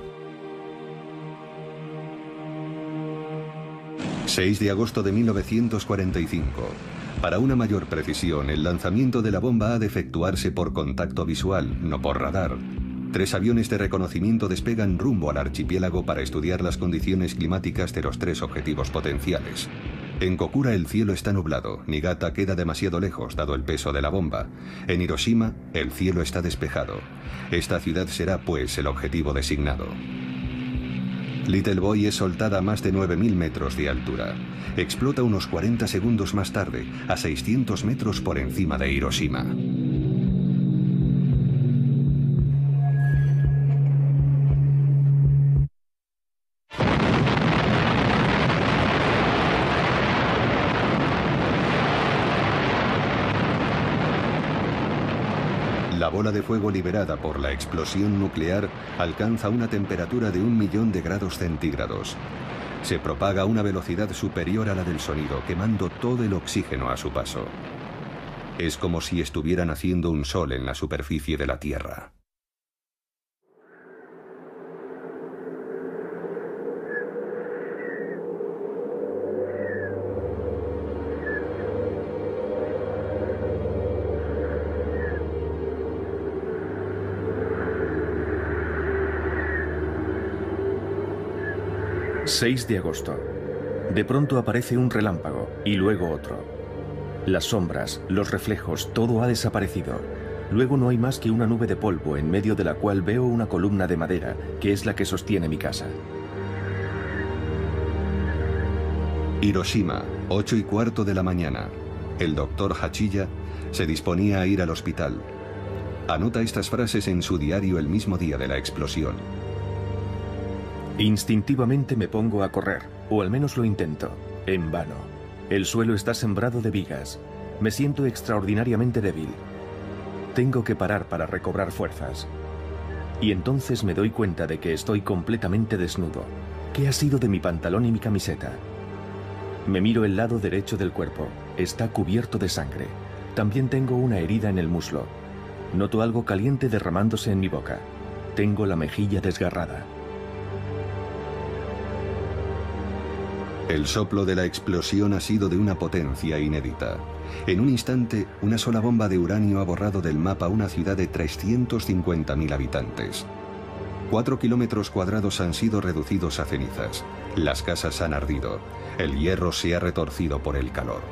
6 de agosto de 1945. Para una mayor precisión, el lanzamiento de la bomba ha de efectuarse por contacto visual, no por radar. 3 aviones de reconocimiento despegan rumbo al archipiélago para estudiar las condiciones climáticas de los 3 objetivos potenciales. En Kokura el cielo está nublado, Niigata queda demasiado lejos dado el peso de la bomba. En Hiroshima el cielo está despejado. Esta ciudad será pues el objetivo designado. Little Boy es soltada a más de 9.000 metros de altura. Explota unos 40 segundos más tarde, a 600 metros por encima de Hiroshima. La bola de fuego liberada por la explosión nuclear alcanza una temperatura de 1.000.000 de grados centígrados. Se propaga a una velocidad superior a la del sonido, quemando todo el oxígeno a su paso. Es como si estuvieran haciendo un sol en la superficie de la Tierra. ...6 de agosto. De pronto aparece un relámpago y luego otro. Las sombras, los reflejos, todo ha desaparecido. Luego no hay más que una nube de polvo en medio de la cual veo una columna de madera, que es la que sostiene mi casa. Hiroshima, 8:15 de la mañana. El doctor Hachiya se disponía a ir al hospital. Anota estas frases en su diario el mismo día de la explosión. Instintivamente me pongo a correr, o al menos lo intento. En vano. El suelo está sembrado de vigas. Me siento extraordinariamente débil. Tengo que parar para recobrar fuerzas. Y entonces me doy cuenta de que estoy completamente desnudo. ¿Qué ha sido de mi pantalón y mi camiseta? Me miro el lado derecho del cuerpo. Está cubierto de sangre. También tengo una herida en el muslo. Noto algo caliente derramándose en mi boca. Tengo la mejilla desgarrada. El soplo de la explosión ha sido de una potencia inédita. En un instante, una sola bomba de uranio ha borrado del mapa una ciudad de 350.000 habitantes. 4 kilómetros cuadrados han sido reducidos a cenizas. Las casas han ardido. El hierro se ha retorcido por el calor.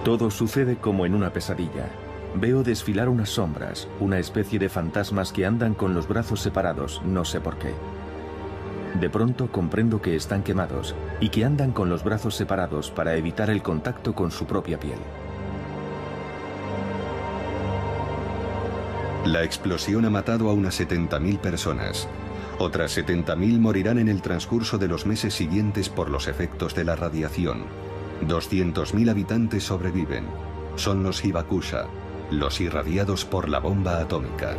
Todo sucede como en una pesadilla. Veo desfilar unas sombras, una especie de fantasmas que andan con los brazos separados, no sé por qué. De pronto comprendo que están quemados y que andan con los brazos separados para evitar el contacto con su propia piel. La explosión ha matado a unas 70.000 personas. Otras 70.000 morirán en el transcurso de los meses siguientes por los efectos de la radiación. 200.000 habitantes sobreviven. Son los Hibakusha, los irradiados por la bomba atómica.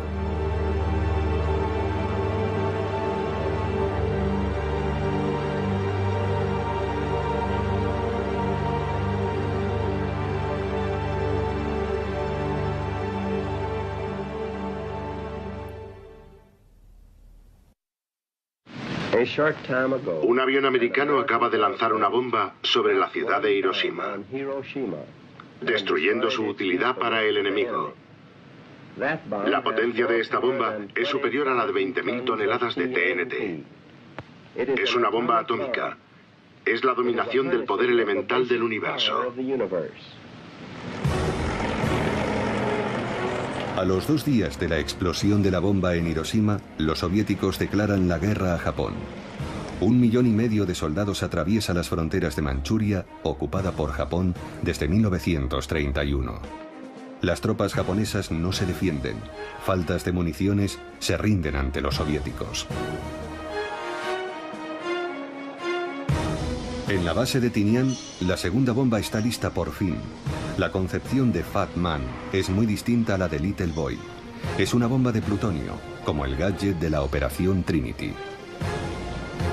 Un avión americano acaba de lanzar una bomba sobre la ciudad de Hiroshima, destruyendo su utilidad para el enemigo. La potencia de esta bomba es superior a la de 20.000 toneladas de TNT. Es una bomba atómica. Es la dominación del poder elemental del universo. A los 2 días de la explosión de la bomba en Hiroshima, los soviéticos declaran la guerra a Japón. 1,5 millones de soldados atraviesa las fronteras de Manchuria, ocupada por Japón desde 1931. Las tropas japonesas no se defienden. Faltas de municiones, se rinden ante los soviéticos. En la base de Tinian, la segunda bomba está lista por fin. La concepción de Fat Man es muy distinta a la de Little Boy. Es una bomba de plutonio, como el gadget de la Operación Trinity.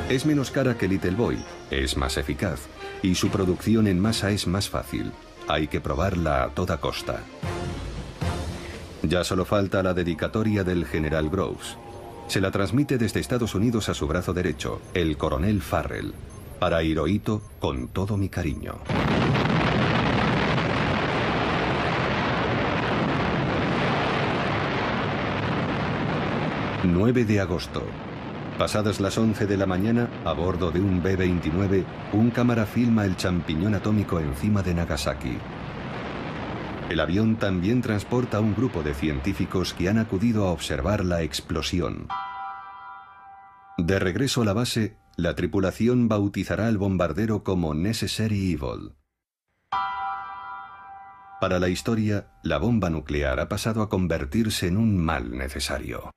Es menos cara que Little Boy, es más eficaz, y su producción en masa es más fácil. Hay que probarla a toda costa. Ya solo falta la dedicatoria del general Groves. Se la transmite desde Estados Unidos a su brazo derecho, el coronel Farrell. Para Hirohito, con todo mi cariño. ...9 de agosto. Pasadas las 11 de la mañana, a bordo de un B-29, un cámara filma el champiñón atómico encima de Nagasaki. El avión también transporta a un grupo de científicos que han acudido a observar la explosión. De regreso a la base, la tripulación bautizará al bombardero como Necessary Evil. Para la historia, la bomba nuclear ha pasado a convertirse en un mal necesario.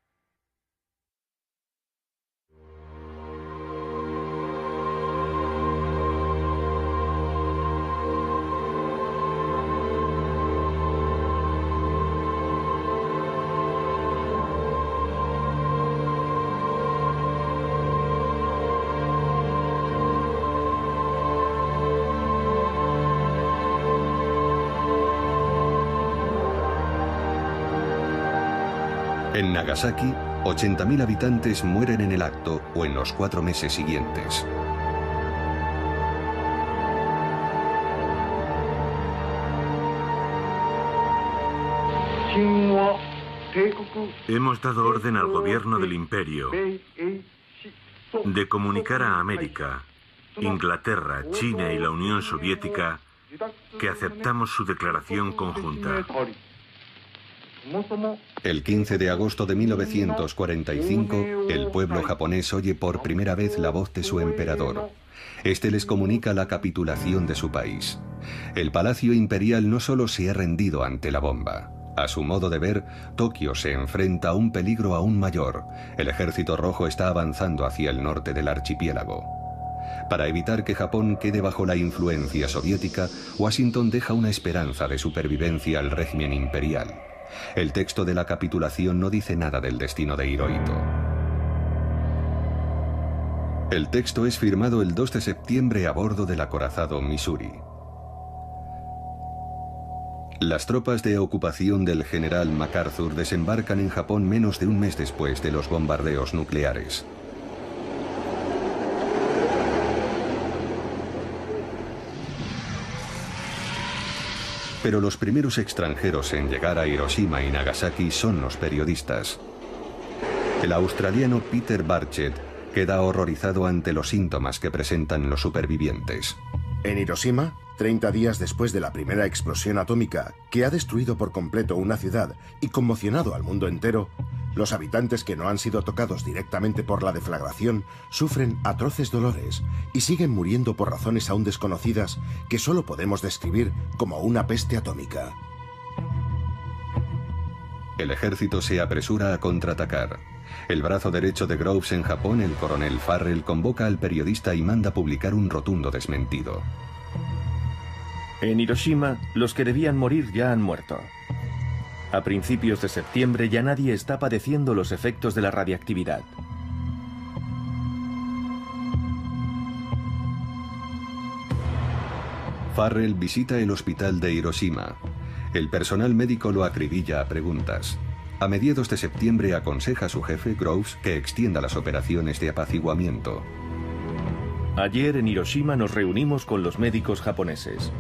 En Nagasaki, 80.000 habitantes mueren en el acto o en los 4 meses siguientes. Hemos dado orden al gobierno del imperio de comunicar a América, Inglaterra, China y la Unión Soviética que aceptamos su declaración conjunta. El 15 de agosto de 1945, el pueblo japonés oye por primera vez la voz de su emperador. Este les comunica la capitulación de su país. El Palacio Imperial no solo se ha rendido ante la bomba. A su modo de ver, Tokio se enfrenta a un peligro aún mayor. El ejército rojo está avanzando hacia el norte del archipiélago. Para evitar que Japón quede bajo la influencia soviética, Washington deja una esperanza de supervivencia al régimen imperial. El texto de la capitulación no dice nada del destino de Hirohito. El texto es firmado el 2 de septiembre a bordo del acorazado Missouri. Las tropas de ocupación del general MacArthur desembarcan en Japón menos de un mes después de los bombardeos nucleares. Pero los primeros extranjeros en llegar a Hiroshima y Nagasaki son los periodistas. El australiano Peter Barchett queda horrorizado ante los síntomas que presentan los supervivientes. En Hiroshima, 30 días después de la primera explosión atómica que ha destruido por completo una ciudad y conmocionado al mundo entero, los habitantes que no han sido tocados directamente por la deflagración sufren atroces dolores y siguen muriendo por razones aún desconocidas que solo podemos describir como una peste atómica. El ejército se apresura a contraatacar. El brazo derecho de Groves en Japón, el coronel Farrell, convoca al periodista y manda publicar un rotundo desmentido. En Hiroshima, los que debían morir ya han muerto. A principios de septiembre ya nadie está padeciendo los efectos de la radiactividad. Farrell visita el hospital de Hiroshima. El personal médico lo acribilla a preguntas. A mediados de septiembre aconseja a su jefe, Groves, que extienda las operaciones de apaciguamiento. Ayer en Hiroshima nos reunimos con los médicos japoneses.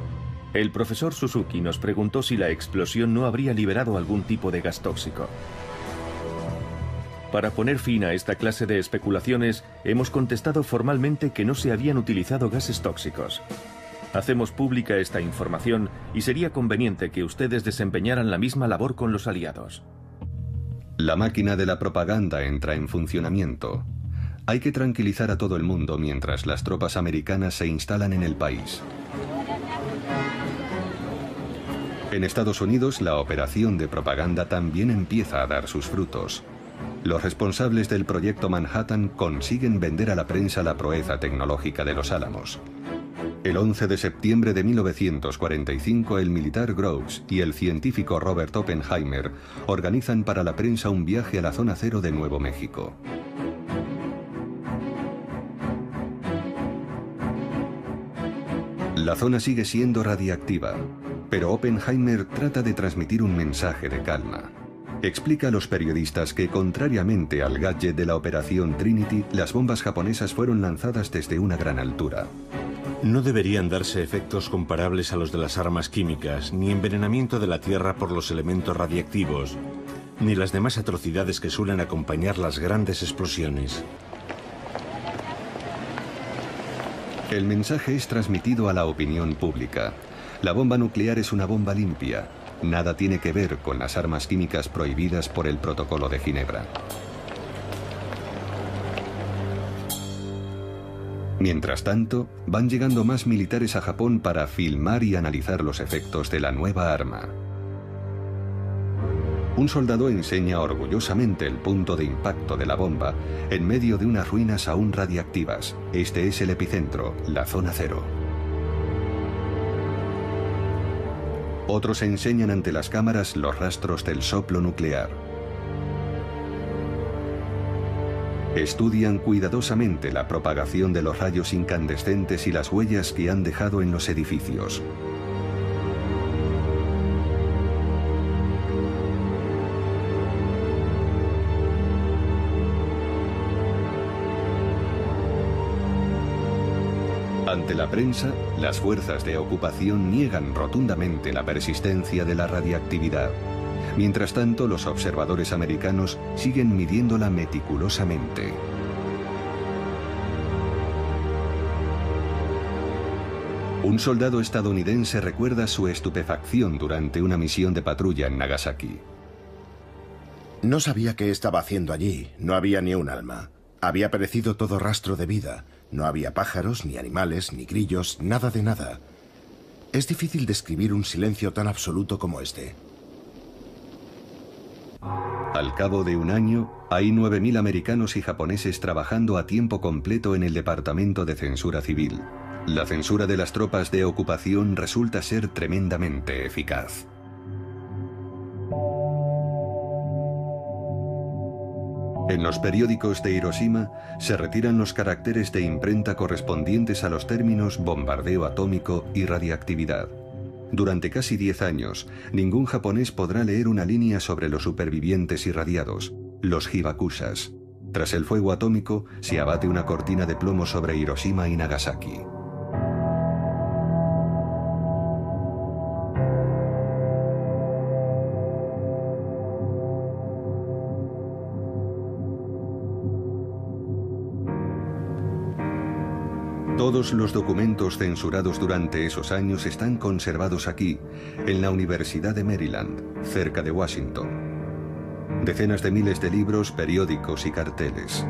El profesor Suzuki nos preguntó si la explosión no habría liberado algún tipo de gas tóxico. Para poner fin a esta clase de especulaciones, hemos contestado formalmente que no se habían utilizado gases tóxicos. Hacemos pública esta información y sería conveniente que ustedes desempeñaran la misma labor con los aliados. La máquina de la propaganda entra en funcionamiento. Hay que tranquilizar a todo el mundo mientras las tropas americanas se instalan en el país. En Estados Unidos, la operación de propaganda también empieza a dar sus frutos. Los responsables del proyecto Manhattan consiguen vender a la prensa la proeza tecnológica de los Álamos. El 11 de septiembre de 1945, el militar Groves y el científico Robert Oppenheimer organizan para la prensa un viaje a la zona cero de Nuevo México. La zona sigue siendo radiactiva, pero Oppenheimer trata de transmitir un mensaje de calma. Explica a los periodistas que, contrariamente al gadget de la operación Trinity, las bombas japonesas fueron lanzadas desde una gran altura. No deberían darse efectos comparables a los de las armas químicas, ni envenenamiento de la tierra por los elementos radiactivos, ni las demás atrocidades que suelen acompañar las grandes explosiones. El mensaje es transmitido a la opinión pública. La bomba nuclear es una bomba limpia. Nada tiene que ver con las armas químicas prohibidas por el Protocolo de Ginebra. Mientras tanto, van llegando más militares a Japón para filmar y analizar los efectos de la nueva arma. Un soldado enseña orgullosamente el punto de impacto de la bomba en medio de unas ruinas aún radiactivas. Este es el epicentro, la zona cero. Otros enseñan ante las cámaras los rastros del soplo nuclear. Estudian cuidadosamente la propagación de los rayos incandescentes y las huellas que han dejado en los edificios. Ante la prensa, las fuerzas de ocupación niegan rotundamente la persistencia de la radiactividad. Mientras tanto, los observadores americanos siguen midiéndola meticulosamente. Un soldado estadounidense recuerda su estupefacción durante una misión de patrulla en Nagasaki. No sabía qué estaba haciendo allí. No había ni un alma. Había perecido todo rastro de vida. No había pájaros, ni animales, ni grillos, nada de nada. Es difícil describir un silencio tan absoluto como este. Al cabo de un año, hay 9.000 americanos y japoneses trabajando a tiempo completo en el Departamento de Censura Civil. La censura de las tropas de ocupación resulta ser tremendamente eficaz. En los periódicos de Hiroshima se retiran los caracteres de imprenta correspondientes a los términos bombardeo atómico y radiactividad. Durante casi 10 años, ningún japonés podrá leer una línea sobre los supervivientes irradiados, los hibakusas. Tras el fuego atómico, se abate una cortina de plomo sobre Hiroshima y Nagasaki. Todos los documentos censurados durante esos años están conservados aquí, en la Universidad de Maryland, cerca de Washington. Decenas de miles de libros, periódicos y carteles.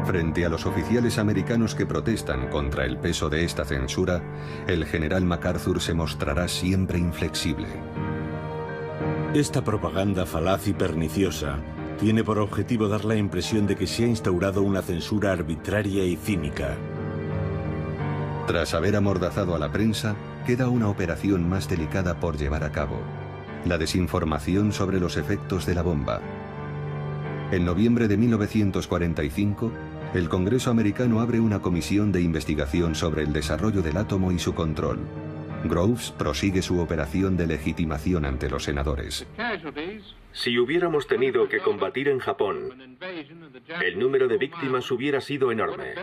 Frente a los oficiales americanos que protestan contra el peso de esta censura, el general MacArthur se mostrará siempre inflexible. Esta propaganda falaz y perniciosa tiene por objetivo dar la impresión de que se ha instaurado una censura arbitraria y cínica. Tras haber amordazado a la prensa, queda una operación más delicada por llevar a cabo: la desinformación sobre los efectos de la bomba. En noviembre de 1945, el Congreso americano abre una comisión de investigación sobre el desarrollo del átomo y su control. Groves prosigue su operación de legitimación ante los senadores. Si hubiéramos tenido que combatir en Japón, el número de víctimas hubiera sido enorme.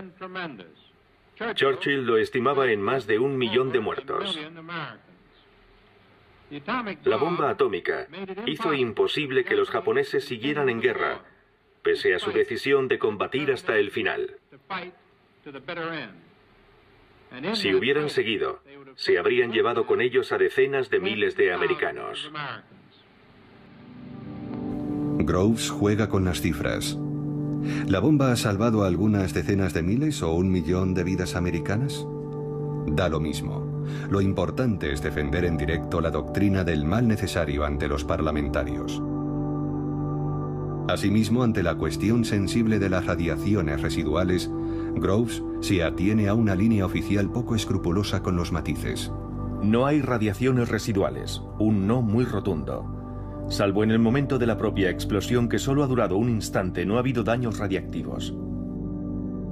Churchill lo estimaba en más de 1 millón de muertos. La bomba atómica hizo imposible que los japoneses siguieran en guerra, pese a su decisión de combatir hasta el final. Si hubieran seguido, se habrían llevado con ellos a decenas de miles de americanos. Groves juega con las cifras. ¿La bomba ha salvado a algunas decenas de miles o 1 millón de vidas americanas? Da lo mismo. Lo importante es defender en directo la doctrina del mal necesario ante los parlamentarios. Asimismo, ante la cuestión sensible de las radiaciones residuales, Groves se atiene a una línea oficial poco escrupulosa con los matices. No hay radiaciones residuales, un no muy rotundo. Salvo en el momento de la propia explosión, que solo ha durado un instante, no ha habido daños radiactivos.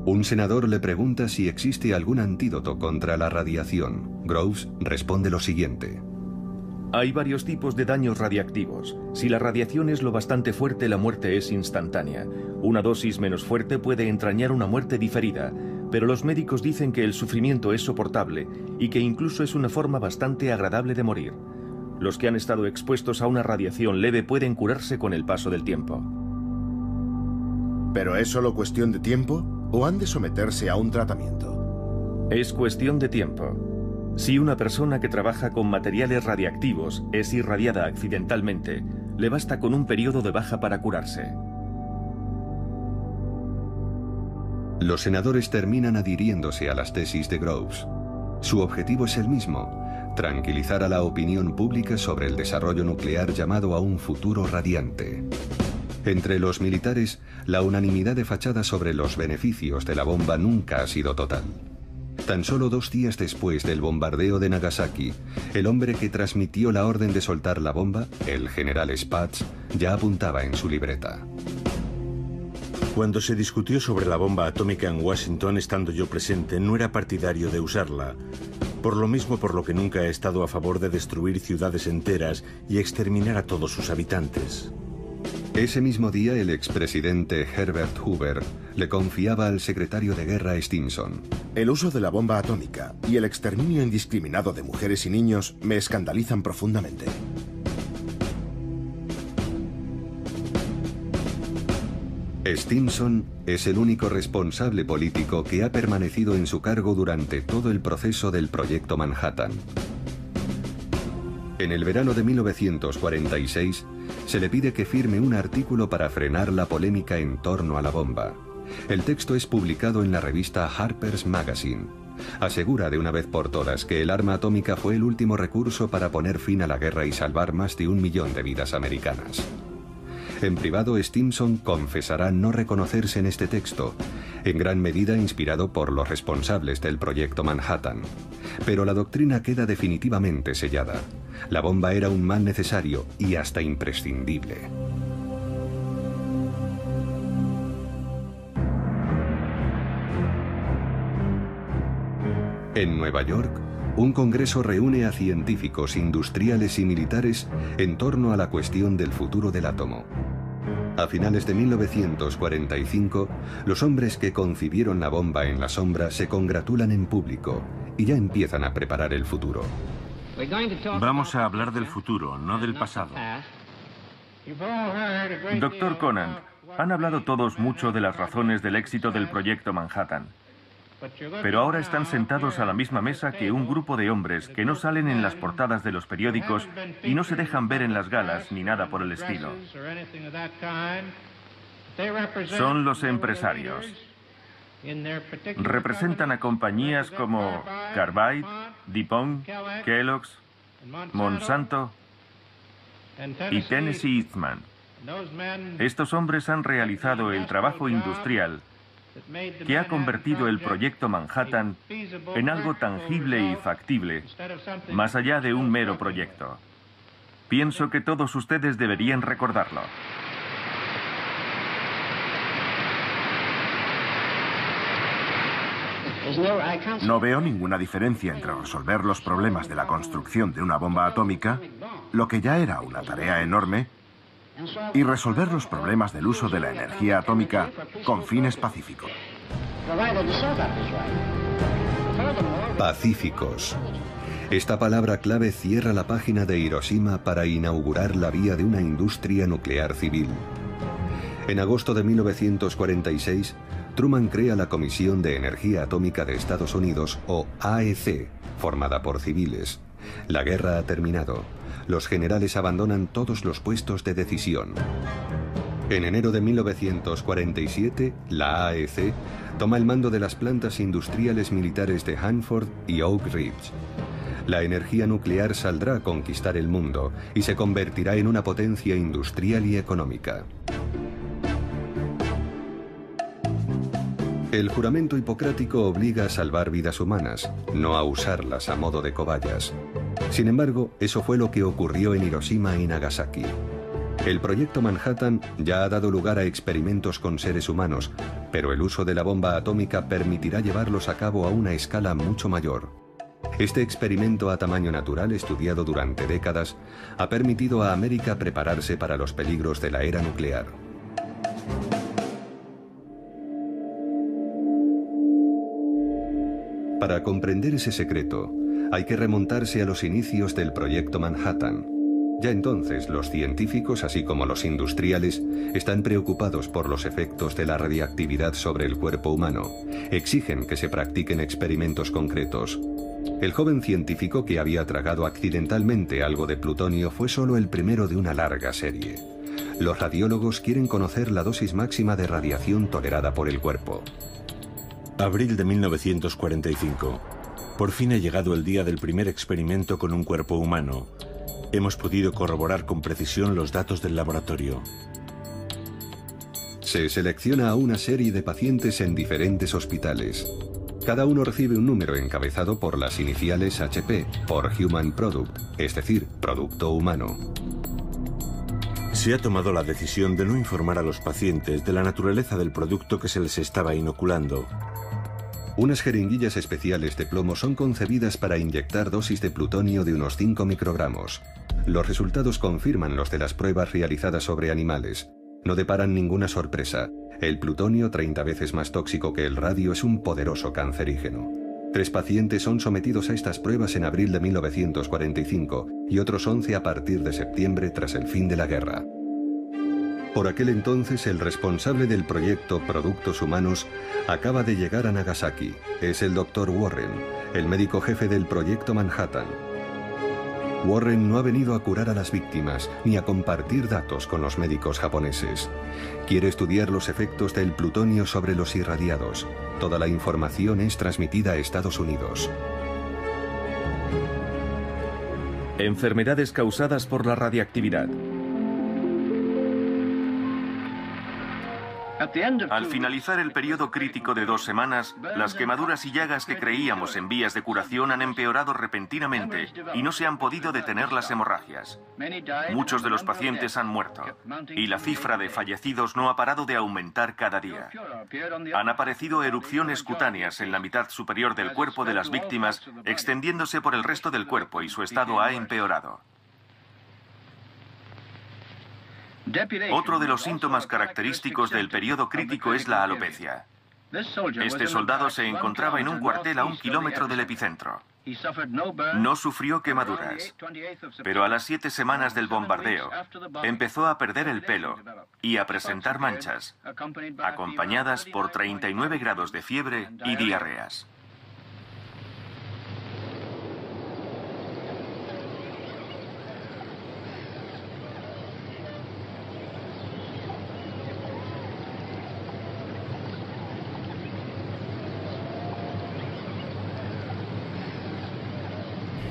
Un senador le pregunta si existe algún antídoto contra la radiación. Groves responde lo siguiente: Hay varios tipos de daños radiactivos. Si la radiación es lo bastante fuerte, la muerte es instantánea. Una dosis menos fuerte puede entrañar una muerte diferida, pero los médicos dicen que el sufrimiento es soportable y que incluso es una forma bastante agradable de morir. Los que han estado expuestos a una radiación leve pueden curarse con el paso del tiempo. ¿Pero es solo cuestión de tiempo o han de someterse a un tratamiento? Es cuestión de tiempo. Si una persona que trabaja con materiales radiactivos es irradiada accidentalmente, le basta con un periodo de baja para curarse. Los senadores terminan adhiriéndose a las tesis de Groves. Su objetivo es el mismo: tranquilizar a la opinión pública sobre el desarrollo nuclear llamado a un futuro radiante. Entre los militares, la unanimidad de fachada sobre los beneficios de la bomba nunca ha sido total. Tan solo 2 días después del bombardeo de Nagasaki, el hombre que transmitió la orden de soltar la bomba, el general Spaatz, ya apuntaba en su libreta: Cuando se discutió sobre la bomba atómica en Washington, estando yo presente, no era partidario de usarla. Por lo mismo por lo que nunca he estado a favor de destruir ciudades enteras y exterminar a todos sus habitantes. Ese mismo día, el expresidente Herbert Hoover le confiaba al secretario de Guerra Stimson: el uso de la bomba atómica y el exterminio indiscriminado de mujeres y niños me escandalizan profundamente. Stimson es el único responsable político que ha permanecido en su cargo durante todo el proceso del Proyecto Manhattan. En el verano de 1946, se le pide que firme un artículo para frenar la polémica en torno a la bomba. El texto es publicado en la revista Harper's Magazine. Asegura de una vez por todas que el arma atómica fue el último recurso para poner fin a la guerra y salvar más de 1 millón de vidas americanas. En privado, Stimson confesará no reconocerse en este texto, en gran medida inspirado por los responsables del Proyecto Manhattan. Pero la doctrina queda definitivamente sellada. La bomba era un mal necesario y hasta imprescindible. En Nueva York, un congreso reúne a científicos, industriales y militares en torno a la cuestión del futuro del átomo. A finales de 1945, los hombres que concibieron la bomba en la sombra se congratulan en público y ya empiezan a preparar el futuro. Vamos a hablar del futuro, no del pasado. Doctor Conant, han hablado todos mucho de las razones del éxito del Proyecto Manhattan. Pero ahora están sentados a la misma mesa que un grupo de hombres que no salen en las portadas de los periódicos y no se dejan ver en las galas ni nada por el estilo. Son los empresarios. Representan a compañías como Carbide, DuPont, Kellogg's, Monsanto y Tennessee Eastman. Estos hombres han realizado el trabajo industrial que ha convertido el Proyecto Manhattan en algo tangible y factible, más allá de un mero proyecto. Pienso que todos ustedes deberían recordarlo. No veo ninguna diferencia entre resolver los problemas de la construcción de una bomba atómica, lo que ya era una tarea enorme, y resolver los problemas del uso de la energía atómica con fines pacíficos. Pacíficos. Esta palabra clave cierra la página de Hiroshima para inaugurar la vía de una industria nuclear civil. En agosto de 1946, Truman crea la Comisión de Energía Atómica de Estados Unidos, o AEC, formada por civiles. La guerra ha terminado. Los generales abandonan todos los puestos de decisión. En enero de 1947, la AEC toma el mando de las plantas industriales militares de Hanford y Oak Ridge. La energía nuclear saldrá a conquistar el mundo y se convertirá en una potencia industrial y económica. El juramento hipocrático obliga a salvar vidas humanas, no a usarlas a modo de cobayas. Sin embargo, eso fue lo que ocurrió en Hiroshima y Nagasaki. El Proyecto Manhattan ya ha dado lugar a experimentos con seres humanos, pero el uso de la bomba atómica permitirá llevarlos a cabo a una escala mucho mayor. Este experimento a tamaño natural, estudiado durante décadas, ha permitido a América prepararse para los peligros de la era nuclear. Para comprender ese secreto, hay que remontarse a los inicios del Proyecto Manhattan. Ya entonces, los científicos, así como los industriales, están preocupados por los efectos de la radiactividad sobre el cuerpo humano. Exigen que se practiquen experimentos concretos. El joven científico que había tragado accidentalmente algo de plutonio fue solo el primero de una larga serie. Los radiólogos quieren conocer la dosis máxima de radiación tolerada por el cuerpo. Abril de 1945. Por fin ha llegado el día del primer experimento con un cuerpo humano. Hemos podido corroborar con precisión los datos del laboratorio. Se selecciona a una serie de pacientes en diferentes hospitales. Cada uno recibe un número encabezado por las iniciales HP, por Human Product, es decir, producto humano. Se ha tomado la decisión de no informar a los pacientes de la naturaleza del producto que se les estaba inoculando. Unas jeringuillas especiales de plomo son concebidas para inyectar dosis de plutonio de unos 5 microgramos. Los resultados confirman los de las pruebas realizadas sobre animales. No deparan ninguna sorpresa. El plutonio, 30 veces más tóxico que el radio, es un poderoso cancerígeno. 3 pacientes son sometidos a estas pruebas en abril de 1945 y otros 11 a partir de septiembre tras el fin de la guerra. Por aquel entonces, el responsable del proyecto Productos Humanos acaba de llegar a Nagasaki. Es el Dr. Warren, el médico jefe del proyecto Manhattan. Warren no ha venido a curar a las víctimas ni a compartir datos con los médicos japoneses. Quiere estudiar los efectos del plutonio sobre los irradiados. Toda la información es transmitida a Estados Unidos. Enfermedades causadas por la radiactividad. Al finalizar el periodo crítico de 2 semanas, las quemaduras y llagas que creíamos en vías de curación han empeorado repentinamente y no se han podido detener las hemorragias. Muchos de los pacientes han muerto y la cifra de fallecidos no ha parado de aumentar cada día. Han aparecido erupciones cutáneas en la mitad superior del cuerpo de las víctimas, extendiéndose por el resto del cuerpo, y su estado ha empeorado. Otro de los síntomas característicos del periodo crítico es la alopecia. Este soldado se encontraba en un cuartel a 1 kilómetro del epicentro. No sufrió quemaduras, pero a las 7 semanas del bombardeo empezó a perder el pelo y a presentar manchas, acompañadas por 39 grados de fiebre y diarreas.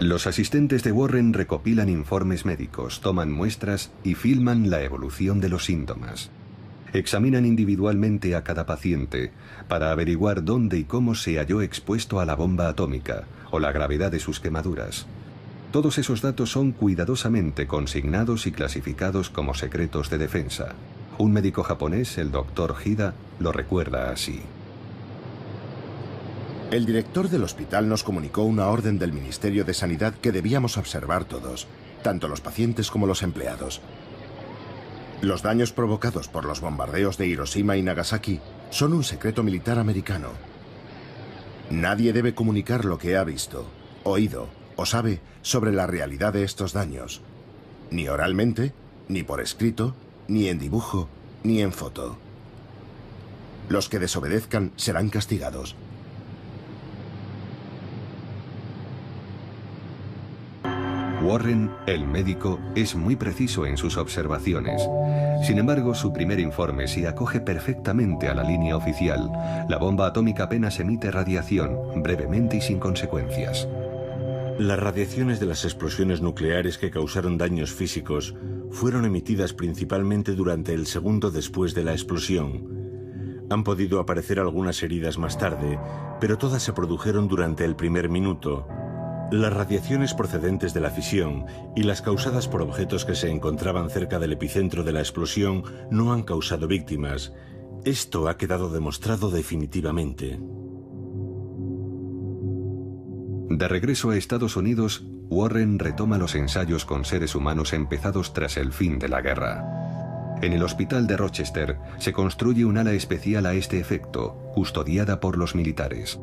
Los asistentes de Warren recopilan informes médicos, toman muestras y filman la evolución de los síntomas. Examinan individualmente a cada paciente para averiguar dónde y cómo se halló expuesto a la bomba atómica o la gravedad de sus quemaduras. Todos esos datos son cuidadosamente consignados y clasificados como secretos de defensa. Un médico japonés, el Dr. Hida, lo recuerda así. El director del hospital nos comunicó una orden del Ministerio de Sanidad que debíamos observar todos, tanto los pacientes como los empleados. Los daños provocados por los bombardeos de Hiroshima y Nagasaki son un secreto militar americano. Nadie debe comunicar lo que ha visto, oído o sabe sobre la realidad de estos daños, ni oralmente, ni por escrito, ni en dibujo, ni en foto. Los que desobedezcan serán castigados. Warren, el médico, es muy preciso en sus observaciones. Sin embargo, su primer informe se acoge perfectamente a la línea oficial. La bomba atómica apenas emite radiación, brevemente y sin consecuencias. Las radiaciones de las explosiones nucleares que causaron daños físicos fueron emitidas principalmente durante el segundo después de la explosión. Han podido aparecer algunas heridas más tarde, pero todas se produjeron durante el primer minuto. Las radiaciones procedentes de la fisión y las causadas por objetos que se encontraban cerca del epicentro de la explosión no han causado víctimas. Esto ha quedado demostrado definitivamente. De regreso a Estados Unidos, Warren retoma los ensayos con seres humanos empezados tras el fin de la guerra. En el hospital de Rochester se construye un ala especial a este efecto, custodiada por los militares.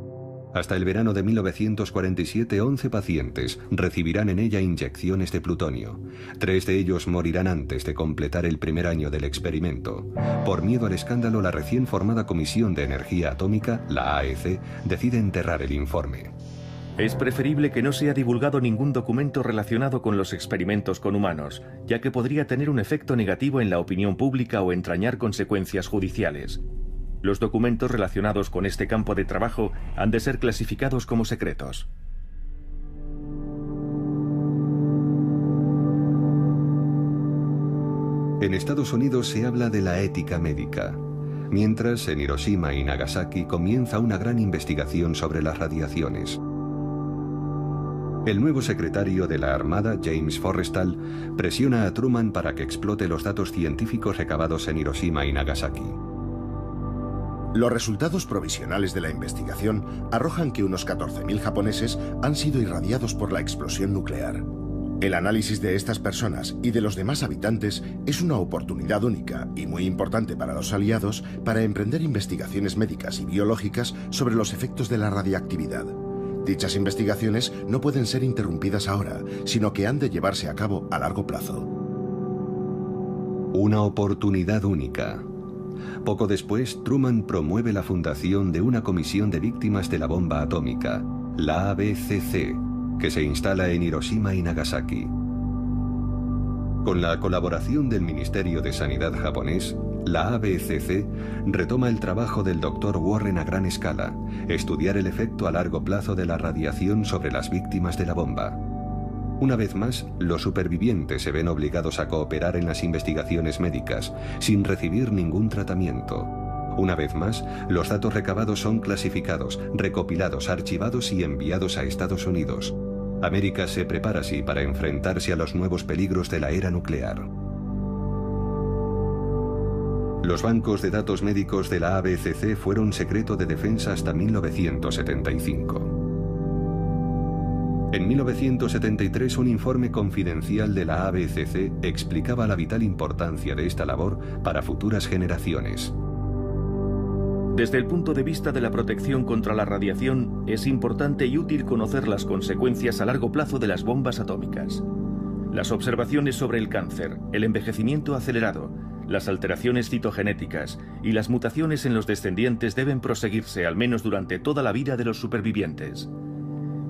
Hasta el verano de 1947, 11 pacientes recibirán en ella inyecciones de plutonio. 3 de ellos morirán antes de completar el primer año del experimento. Por miedo al escándalo, la recién formada Comisión de Energía Atómica, la AEC, decide enterrar el informe. Es preferible que no sea divulgado ningún documento relacionado con los experimentos con humanos, ya que podría tener un efecto negativo en la opinión pública o entrañar consecuencias judiciales. Los documentos relacionados con este campo de trabajo han de ser clasificados como secretos. En Estados Unidos se habla de la ética médica, mientras en Hiroshima y Nagasaki comienza una gran investigación sobre las radiaciones. El nuevo secretario de la Armada, James Forrestal, presiona a Truman para que explote los datos científicos recabados en Hiroshima y Nagasaki. Los resultados provisionales de la investigación arrojan que unos 14.000 japoneses han sido irradiados por la explosión nuclear. El análisis de estas personas y de los demás habitantes es una oportunidad única y muy importante para los aliados para emprender investigaciones médicas y biológicas sobre los efectos de la radiactividad. Dichas investigaciones no pueden ser interrumpidas ahora, sino que han de llevarse a cabo a largo plazo. Una oportunidad única. Poco después, Truman promueve la fundación de una comisión de víctimas de la bomba atómica, la ABCC, que se instala en Hiroshima y Nagasaki. Con la colaboración del Ministerio de Sanidad japonés, la ABCC retoma el trabajo del Dr. Warren a gran escala, estudiar el efecto a largo plazo de la radiación sobre las víctimas de la bomba. Una vez más, los supervivientes se ven obligados a cooperar en las investigaciones médicas, sin recibir ningún tratamiento. Una vez más, los datos recabados son clasificados, recopilados, archivados y enviados a Estados Unidos. América se prepara así para enfrentarse a los nuevos peligros de la era nuclear. Los bancos de datos médicos de la ABCC fueron secreto de defensa hasta 1975. En 1973, un informe confidencial de la ABCC explicaba la vital importancia de esta labor para futuras generaciones. Desde el punto de vista de la protección contra la radiación, es importante y útil conocer las consecuencias a largo plazo de las bombas atómicas. Las observaciones sobre el cáncer, el envejecimiento acelerado, las alteraciones citogenéticas y las mutaciones en los descendientes deben proseguirse al menos durante toda la vida de los supervivientes.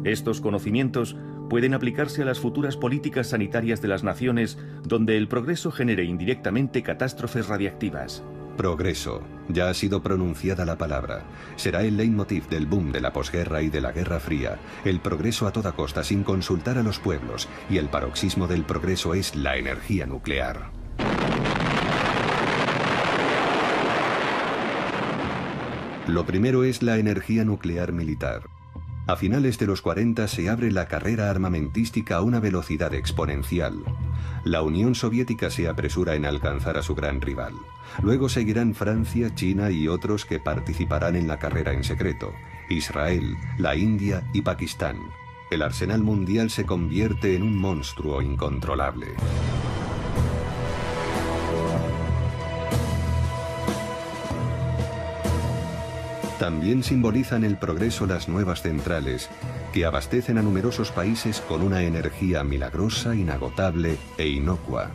Estos conocimientos pueden aplicarse a las futuras políticas sanitarias de las naciones donde el progreso genere indirectamente catástrofes radiactivas. Progreso. Ya ha sido pronunciada la palabra. Será el leitmotiv del boom de la posguerra y de la Guerra Fría. El progreso a toda costa sin consultar a los pueblos. Y el paroxismo del progreso es la energía nuclear. Lo primero es la energía nuclear militar. A finales de los 40 se abre la carrera armamentística a una velocidad exponencial. La Unión Soviética se apresura en alcanzar a su gran rival. Luego seguirán Francia, China y otros que participarán en la carrera en secreto. Israel, la India y Pakistán. El arsenal mundial se convierte en un monstruo incontrolable. También simbolizan el progreso las nuevas centrales, que abastecen a numerosos países con una energía milagrosa, inagotable e inocua.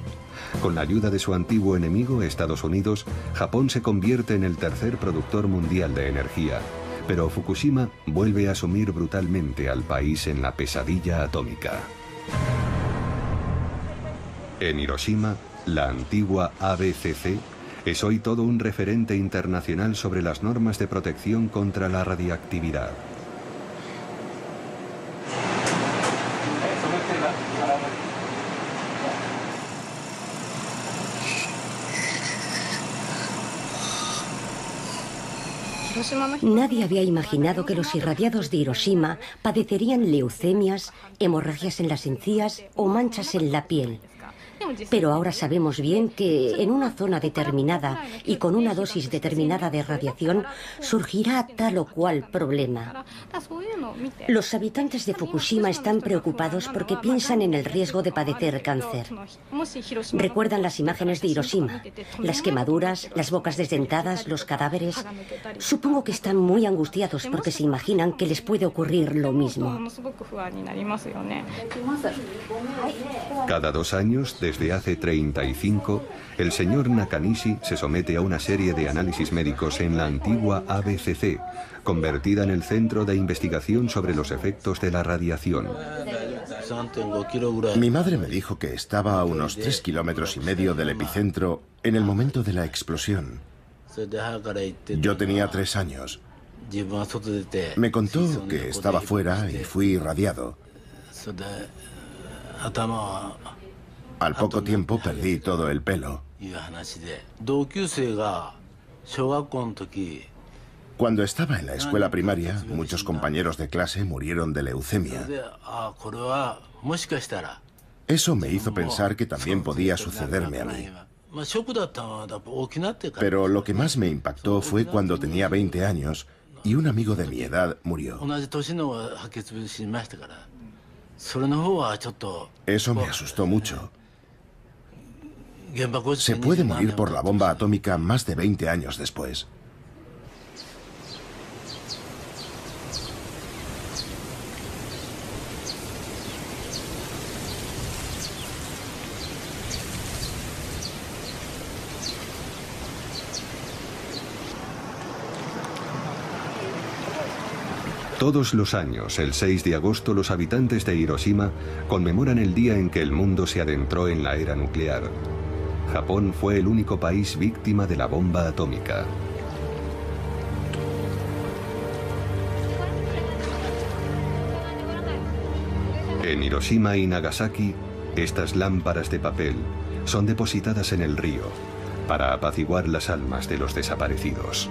Con la ayuda de su antiguo enemigo, Estados Unidos, Japón se convierte en el tercer productor mundial de energía. Pero Fukushima vuelve a sumir brutalmente al país en la pesadilla atómica. En Hiroshima, la antigua ABCC es hoy todo un referente internacional sobre las normas de protección contra la radiactividad. Nadie había imaginado que los irradiados de Hiroshima padecerían leucemias, hemorragias en las encías o manchas en la piel. Pero ahora sabemos bien que en una zona determinada y con una dosis determinada de radiación surgirá tal o cual problema. Los habitantes de Fukushima están preocupados porque piensan en el riesgo de padecer cáncer. Recuerdan las imágenes de Hiroshima, las quemaduras, las bocas desdentadas, los cadáveres. Supongo que están muy angustiados porque se imaginan que les puede ocurrir lo mismo. Cada 2 años, desde hace 35, el señor Nakanishi se somete a una serie de análisis médicos en la antigua ABCC, convertida en el centro de investigación sobre los efectos de la radiación. Mi madre me dijo que estaba a unos 3,5 kilómetros del epicentro en el momento de la explosión. Yo tenía 3 años. Me contó que estaba fuera y fui irradiado. Al poco tiempo perdí todo el pelo. Cuando estaba en la escuela primaria, muchos compañeros de clase murieron de leucemia. Eso me hizo pensar que también podía sucederme a mí. Pero lo que más me impactó fue cuando tenía 20 años y un amigo de mi edad murió. Eso me asustó mucho. Se puede morir por la bomba atómica más de 20 años después. Todos los años, el 6 de agosto, los habitantes de Hiroshima conmemoran el día en que el mundo se adentró en la era nuclear. Japón fue el único país víctima de la bomba atómica. En Hiroshima y Nagasaki, estas lámparas de papel son depositadas en el río para apaciguar las almas de los desaparecidos.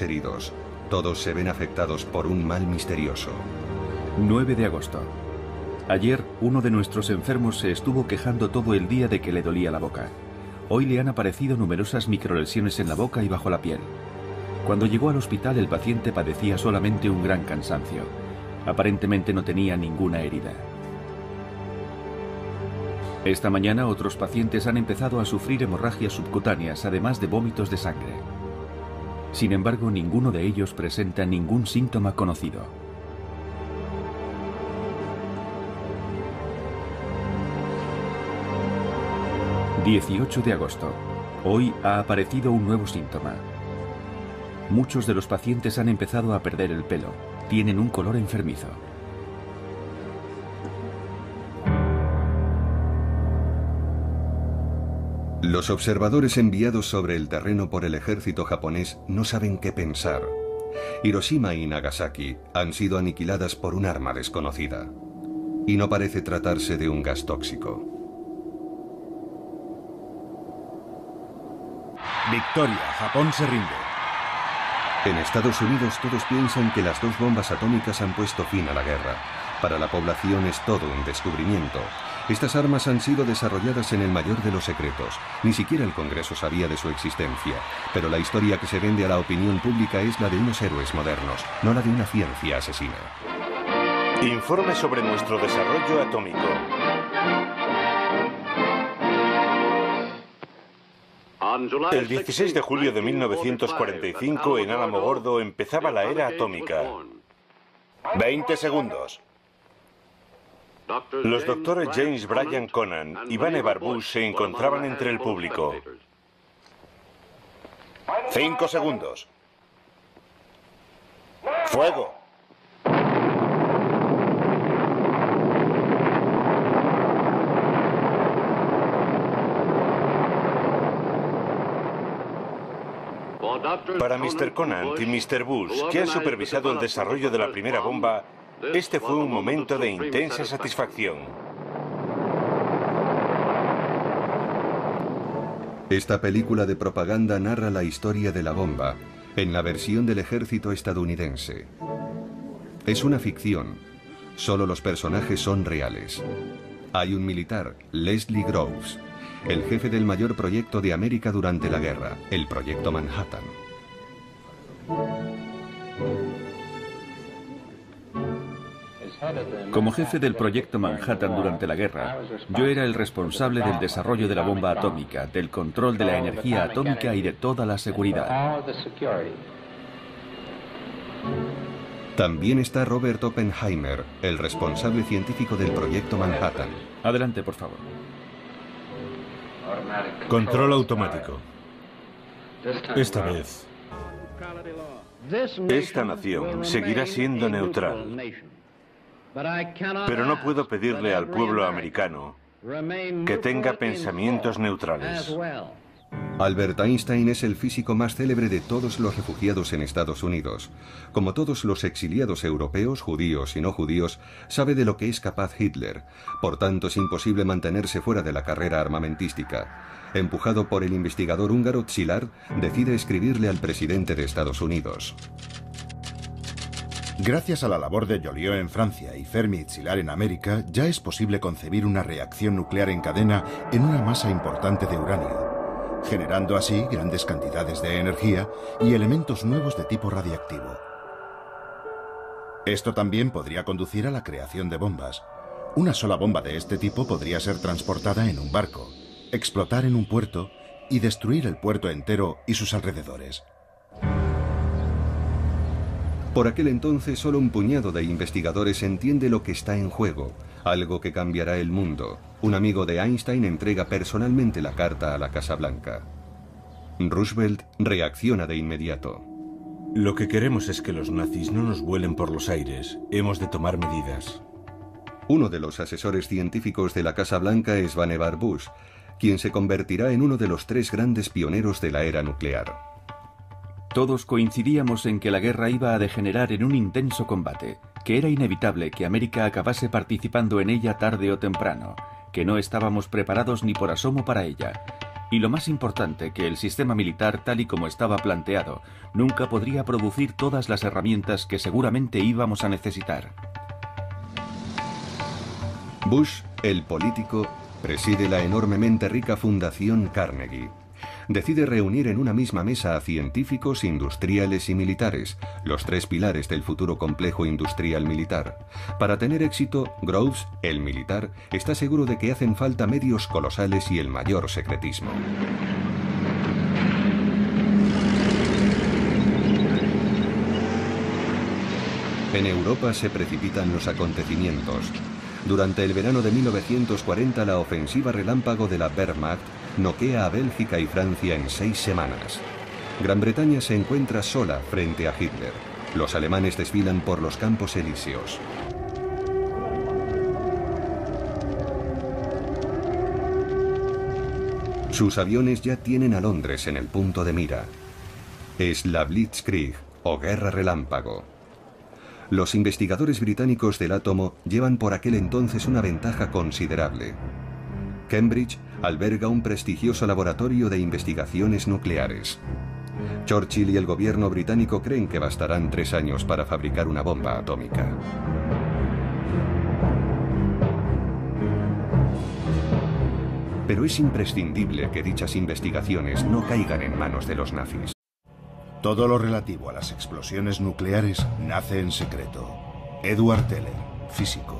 heridos. Todos se ven afectados por un mal misterioso. 9 de agosto. Ayer, uno de nuestros enfermos se estuvo quejando todo el día de que le dolía la boca. Hoy le han aparecido numerosas microlesiones en la boca y bajo la piel. Cuando llegó al hospital, el paciente padecía solamente un gran cansancio. Aparentemente no tenía ninguna herida. Esta mañana otros pacientes han empezado a sufrir hemorragias subcutáneas, además de vómitos de sangre. Sin embargo, ninguno de ellos presenta ningún síntoma conocido. ...18 de agosto. Hoy ha aparecido un nuevo síntoma. Muchos de los pacientes han empezado a perder el pelo. Tienen un color enfermizo. Los observadores enviados sobre el terreno por el ejército japonés no saben qué pensar. Hiroshima y Nagasaki han sido aniquiladas por un arma desconocida. Y no parece tratarse de un gas tóxico. Victoria, Japón se rinde. En Estados Unidos todos piensan que las 2 bombas atómicas han puesto fin a la guerra. Para la población es todo un descubrimiento. Estas armas han sido desarrolladas en el mayor de los secretos. Ni siquiera el Congreso sabía de su existencia. Pero la historia que se vende a la opinión pública es la de unos héroes modernos, no la de una ciencia asesina. Informe sobre nuestro desarrollo atómico. El 16 de julio de 1945 en Alamogordo empezaba la era atómica. 20 segundos. Los doctores James Bryan Conant y Vannevar Bush se encontraban entre el público. 5 segundos. ¡Fuego! Para Mr. Conant y Mr. Bush, que han supervisado el desarrollo de la primera bomba, este fue un momento de intensa satisfacción. Esta película de propaganda narra la historia de la bomba, en la versión del ejército estadounidense. Es una ficción. Solo los personajes son reales. Hay un militar, Leslie Groves, el jefe del mayor proyecto de América durante la guerra, el Proyecto Manhattan. Como jefe del Proyecto Manhattan durante la guerra, yo era el responsable del desarrollo de la bomba atómica, del control de la energía atómica y de toda la seguridad. También está Robert Oppenheimer, el responsable científico del Proyecto Manhattan. Adelante, por favor. Control automático. Esta vez. Esta nación seguirá siendo neutral. Pero no puedo pedirle al pueblo americano que tenga pensamientos neutrales. Albert Einstein es el físico más célebre de todos los refugiados en Estados Unidos. Como todos los exiliados europeos, judíos y no judíos, sabe de lo que es capaz Hitler. Por tanto, es imposible mantenerse fuera de la carrera armamentística. Empujado por el investigador húngaro Szilard, decide escribirle al presidente de Estados Unidos. Gracias a la labor de Joliot en Francia y Fermi y Szilard en América, ya es posible concebir una reacción nuclear en cadena en una masa importante de uranio, generando así grandes cantidades de energía y elementos nuevos de tipo radiactivo. Esto también podría conducir a la creación de bombas. Una sola bomba de este tipo podría ser transportada en un barco, explotar en un puerto y destruir el puerto entero y sus alrededores. Por aquel entonces solo un puñado de investigadores entiende lo que está en juego, algo que cambiará el mundo. Un amigo de Einstein entrega personalmente la carta a la Casa Blanca. Roosevelt reacciona de inmediato. Lo que queremos es que los nazis no nos vuelen por los aires. Hemos de tomar medidas. Uno de los asesores científicos de la Casa Blanca es Vannevar Bush, quien se convertirá en uno de los 3 grandes pioneros de la era nuclear. Todos coincidíamos en que la guerra iba a degenerar en un intenso combate, que era inevitable que América acabase participando en ella tarde o temprano, que no estábamos preparados ni por asomo para ella, Y lo más importante, que el sistema militar, tal y como estaba planteado, nunca podría producir todas las herramientas que seguramente íbamos a necesitar. Bush, el político, preside la enormemente rica Fundación Carnegie. Decide reunir en una misma mesa a científicos, industriales y militares, los tres pilares del futuro complejo industrial militar. Para tener éxito, Groves, el militar, está seguro de que hacen falta medios colosales y el mayor secretismo. En Europa se precipitan los acontecimientos. Durante el verano de 1940, la ofensiva relámpago de la Wehrmacht noquea a Bélgica y Francia en 6 semanas. Gran Bretaña se encuentra sola frente a Hitler. Los alemanes desfilan por los Campos Elíseos. Sus aviones ya tienen a Londres en el punto de mira. Es la Blitzkrieg, o Guerra Relámpago. Los investigadores británicos del átomo llevan por aquel entonces una ventaja considerable. Cambridge alberga un prestigioso laboratorio de investigaciones nucleares. Churchill y el gobierno británico creen que bastarán 3 años para fabricar una bomba atómica. Pero es imprescindible que dichas investigaciones no caigan en manos de los nazis. Todo lo relativo a las explosiones nucleares nace en secreto. Edward Teller, físico.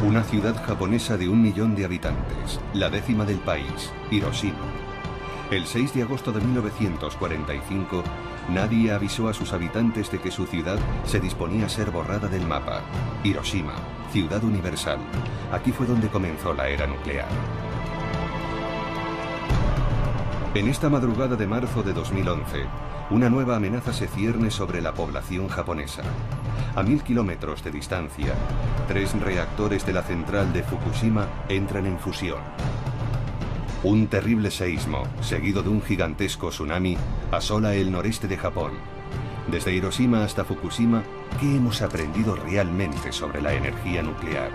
Una ciudad japonesa de 1 millón de habitantes, la 10ª del país, Hiroshima. El 6 de agosto de 1945, nadie avisó a sus habitantes de que su ciudad se disponía a ser borrada del mapa. Hiroshima, ciudad universal. Aquí fue donde comenzó la era nuclear. En esta madrugada de marzo de 2011, una nueva amenaza se cierne sobre la población japonesa. A 1000 kilómetros de distancia, 3 reactores de la central de Fukushima entran en fusión. Un terrible seísmo, seguido de un gigantesco tsunami, asola el noreste de Japón. Desde Hiroshima hasta Fukushima, ¿qué hemos aprendido realmente sobre la energía nuclear?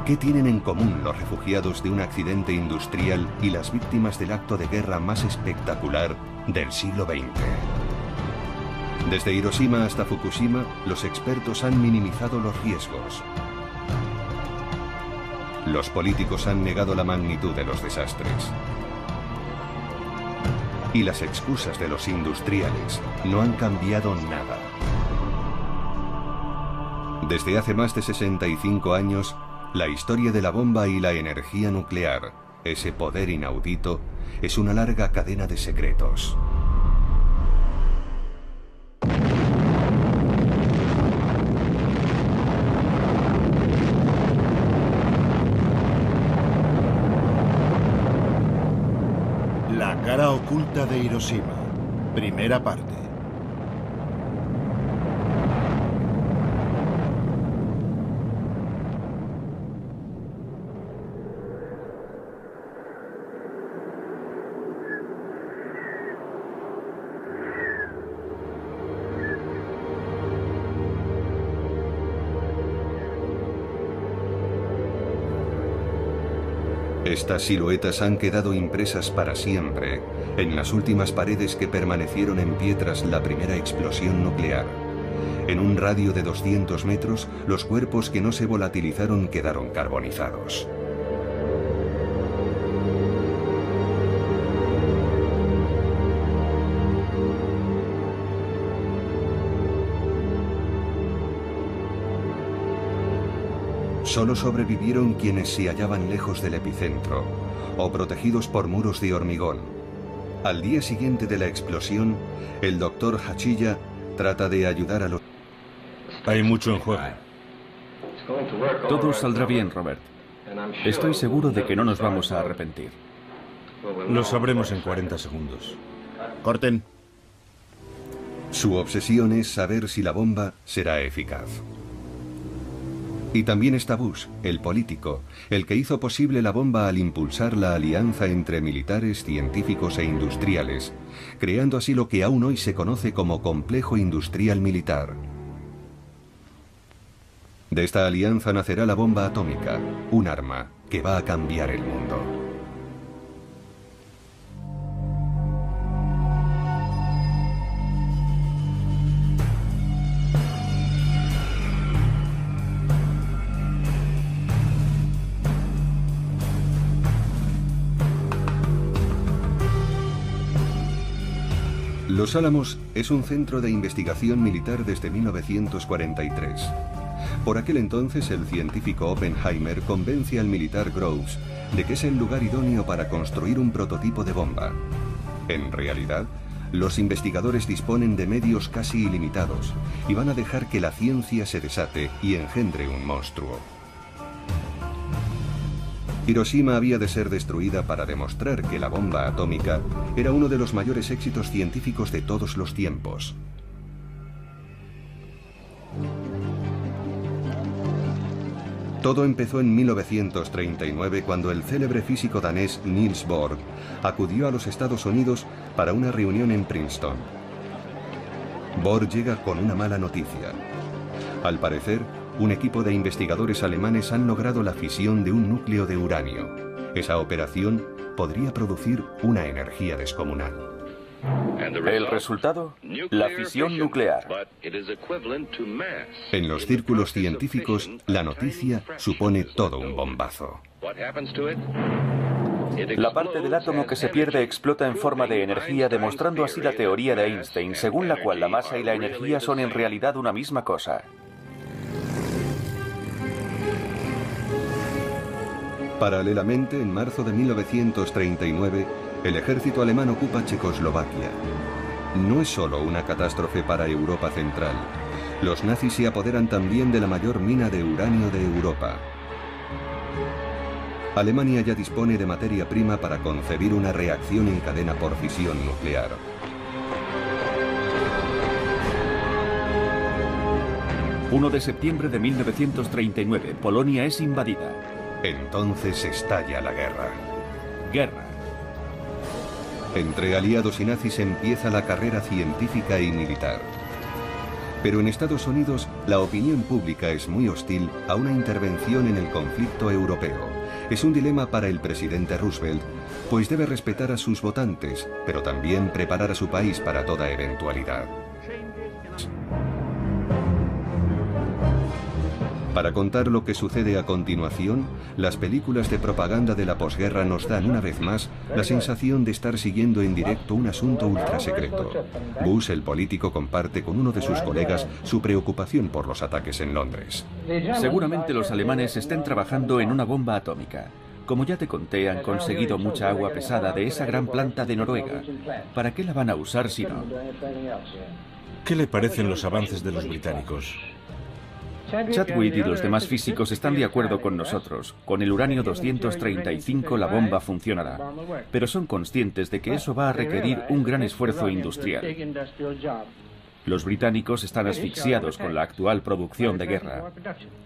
¿Qué tienen en común los refugiados de un accidente industrial y las víctimas del acto de guerra más espectacular del siglo XX? Desde Hiroshima hasta Fukushima, los expertos han minimizado los riesgos. Los políticos han negado la magnitud de los desastres. Y las excusas de los industriales no han cambiado nada. Desde hace más de 65 años, la historia de la bomba y la energía nuclear, ese poder inaudito, es una larga cadena de secretos. La cara oculta de Hiroshima. Primera parte. Estas siluetas han quedado impresas para siempre en las últimas paredes que permanecieron en pie tras la primera explosión nuclear. En un radio de 200 metros, los cuerpos que no se volatilizaron quedaron carbonizados. Solo sobrevivieron quienes se hallaban lejos del epicentro o protegidos por muros de hormigón. Al día siguiente de la explosión, el doctor Hachiya trata de ayudar a los... Hay mucho en juego. Todo saldrá bien, Robert. Estoy seguro de que no nos vamos a arrepentir. Lo sabremos en 40 segundos. Corten. Su obsesión es saber si la bomba será eficaz. Y también está Bush, el político, el que hizo posible la bomba al impulsar la alianza entre militares, científicos e industriales, creando así lo que aún hoy se conoce como complejo industrial militar. De esta alianza nacerá la bomba atómica, un arma que va a cambiar el mundo. Los Álamos es un centro de investigación militar desde 1943. Por aquel entonces, el científico Oppenheimer convence al militar Groves de que es el lugar idóneo para construir un prototipo de bomba. En realidad, los investigadores disponen de medios casi ilimitados y van a dejar que la ciencia se desate y engendre un monstruo. Hiroshima había de ser destruida para demostrar que la bomba atómica era uno de los mayores éxitos científicos de todos los tiempos. Todo empezó en 1939 cuando el célebre físico danés Niels Bohr acudió a los Estados Unidos para una reunión en Princeton. Bohr llega con una mala noticia. Al parecer, un equipo de investigadores alemanes han logrado la fisión de un núcleo de uranio. Esa operación podría producir una energía descomunal. ¿El resultado? La fisión nuclear. En los círculos científicos, la noticia supone todo un bombazo. La parte del átomo que se pierde explota en forma de energía, demostrando así la teoría de Einstein, según la cual la masa y la energía son en realidad una misma cosa. Paralelamente, en marzo de 1939, el ejército alemán ocupa Checoslovaquia. No es solo una catástrofe para Europa Central. Los nazis se apoderan también de la mayor mina de uranio de Europa. Alemania ya dispone de materia prima para concebir una reacción en cadena por fisión nuclear. ...1 de septiembre de 1939, Polonia es invadida. Entonces estalla la guerra. Guerra. Entre aliados y nazis empieza la carrera científica y militar. Pero en Estados Unidos, la opinión pública es muy hostil a una intervención en el conflicto europeo. Es un dilema para el presidente Roosevelt, pues debe respetar a sus votantes, pero también preparar a su país para toda eventualidad. Para contar lo que sucede a continuación, las películas de propaganda de la posguerra nos dan una vez más la sensación de estar siguiendo en directo un asunto ultrasecreto. Bush, el político, comparte con uno de sus colegas su preocupación por los ataques en Londres. Seguramente los alemanes estén trabajando en una bomba atómica. Como ya te conté, han conseguido mucha agua pesada de esa gran planta de Noruega. ¿Para qué la van a usar si no? ¿Qué le parecen los avances de los británicos? Chadwick y los demás físicos están de acuerdo con nosotros. Con el uranio 235 la bomba funcionará. Pero son conscientes de que eso va a requerir un gran esfuerzo industrial. Los británicos están asfixiados con la actual producción de guerra.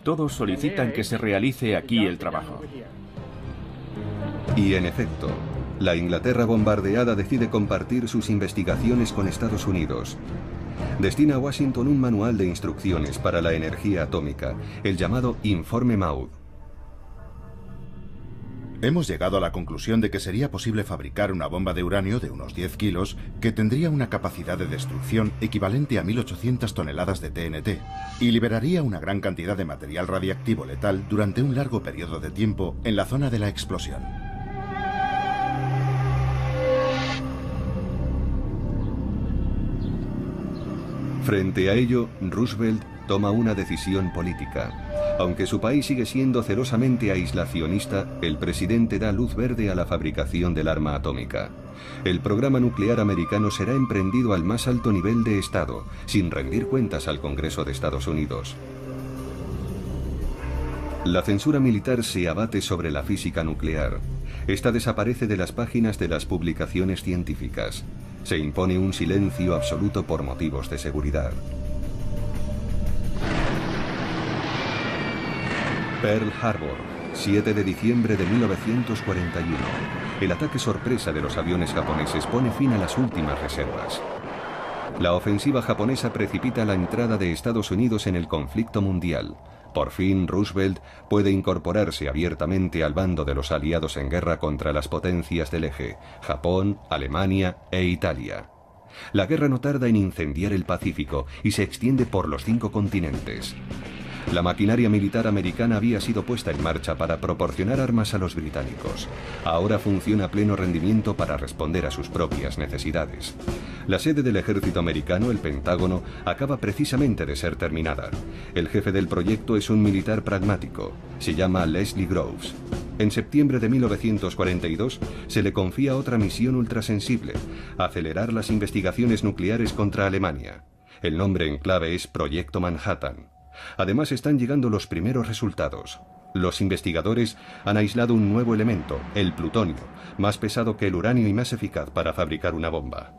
Todos solicitan que se realice aquí el trabajo. Y en efecto, la Inglaterra bombardeada decide compartir sus investigaciones con Estados Unidos. Destina a Washington un manual de instrucciones para la energía atómica, el llamado Informe Maud. Hemos llegado a la conclusión de que sería posible fabricar una bomba de uranio de unos 10 kilos que tendría una capacidad de destrucción equivalente a 1.800 toneladas de TNT y liberaría una gran cantidad de material radiactivo letal durante un largo periodo de tiempo en la zona de la explosión. Frente a ello, Roosevelt toma una decisión política. Aunque su país sigue siendo celosamente aislacionista, el presidente da luz verde a la fabricación del arma atómica. El programa nuclear americano será emprendido al más alto nivel de Estado, sin rendir cuentas al Congreso de Estados Unidos. La censura militar se abate sobre la física nuclear. Esta desaparece de las páginas de las publicaciones científicas. Se impone un silencio absoluto por motivos de seguridad. Pearl Harbor, 7 de diciembre de 1941. El ataque sorpresa de los aviones japoneses pone fin a las últimas reservas. La ofensiva japonesa precipita la entrada de Estados Unidos en el conflicto mundial. Por fin, Roosevelt puede incorporarse abiertamente al bando de los aliados en guerra contra las potencias del eje, Japón, Alemania e Italia. La guerra no tarda en incendiar el Pacífico y se extiende por los 5 continentes. La maquinaria militar americana había sido puesta en marcha para proporcionar armas a los británicos. Ahora funciona a pleno rendimiento para responder a sus propias necesidades. La sede del ejército americano, el Pentágono, acaba precisamente de ser terminada. El jefe del proyecto es un militar pragmático. Se llama Leslie Groves. En septiembre de 1942 se le confía otra misión ultrasensible: acelerar las investigaciones nucleares contra Alemania. El nombre en clave es Proyecto Manhattan. Además, están llegando los primeros resultados. Los investigadores han aislado un nuevo elemento, el plutonio, más pesado que el uranio y más eficaz para fabricar una bomba.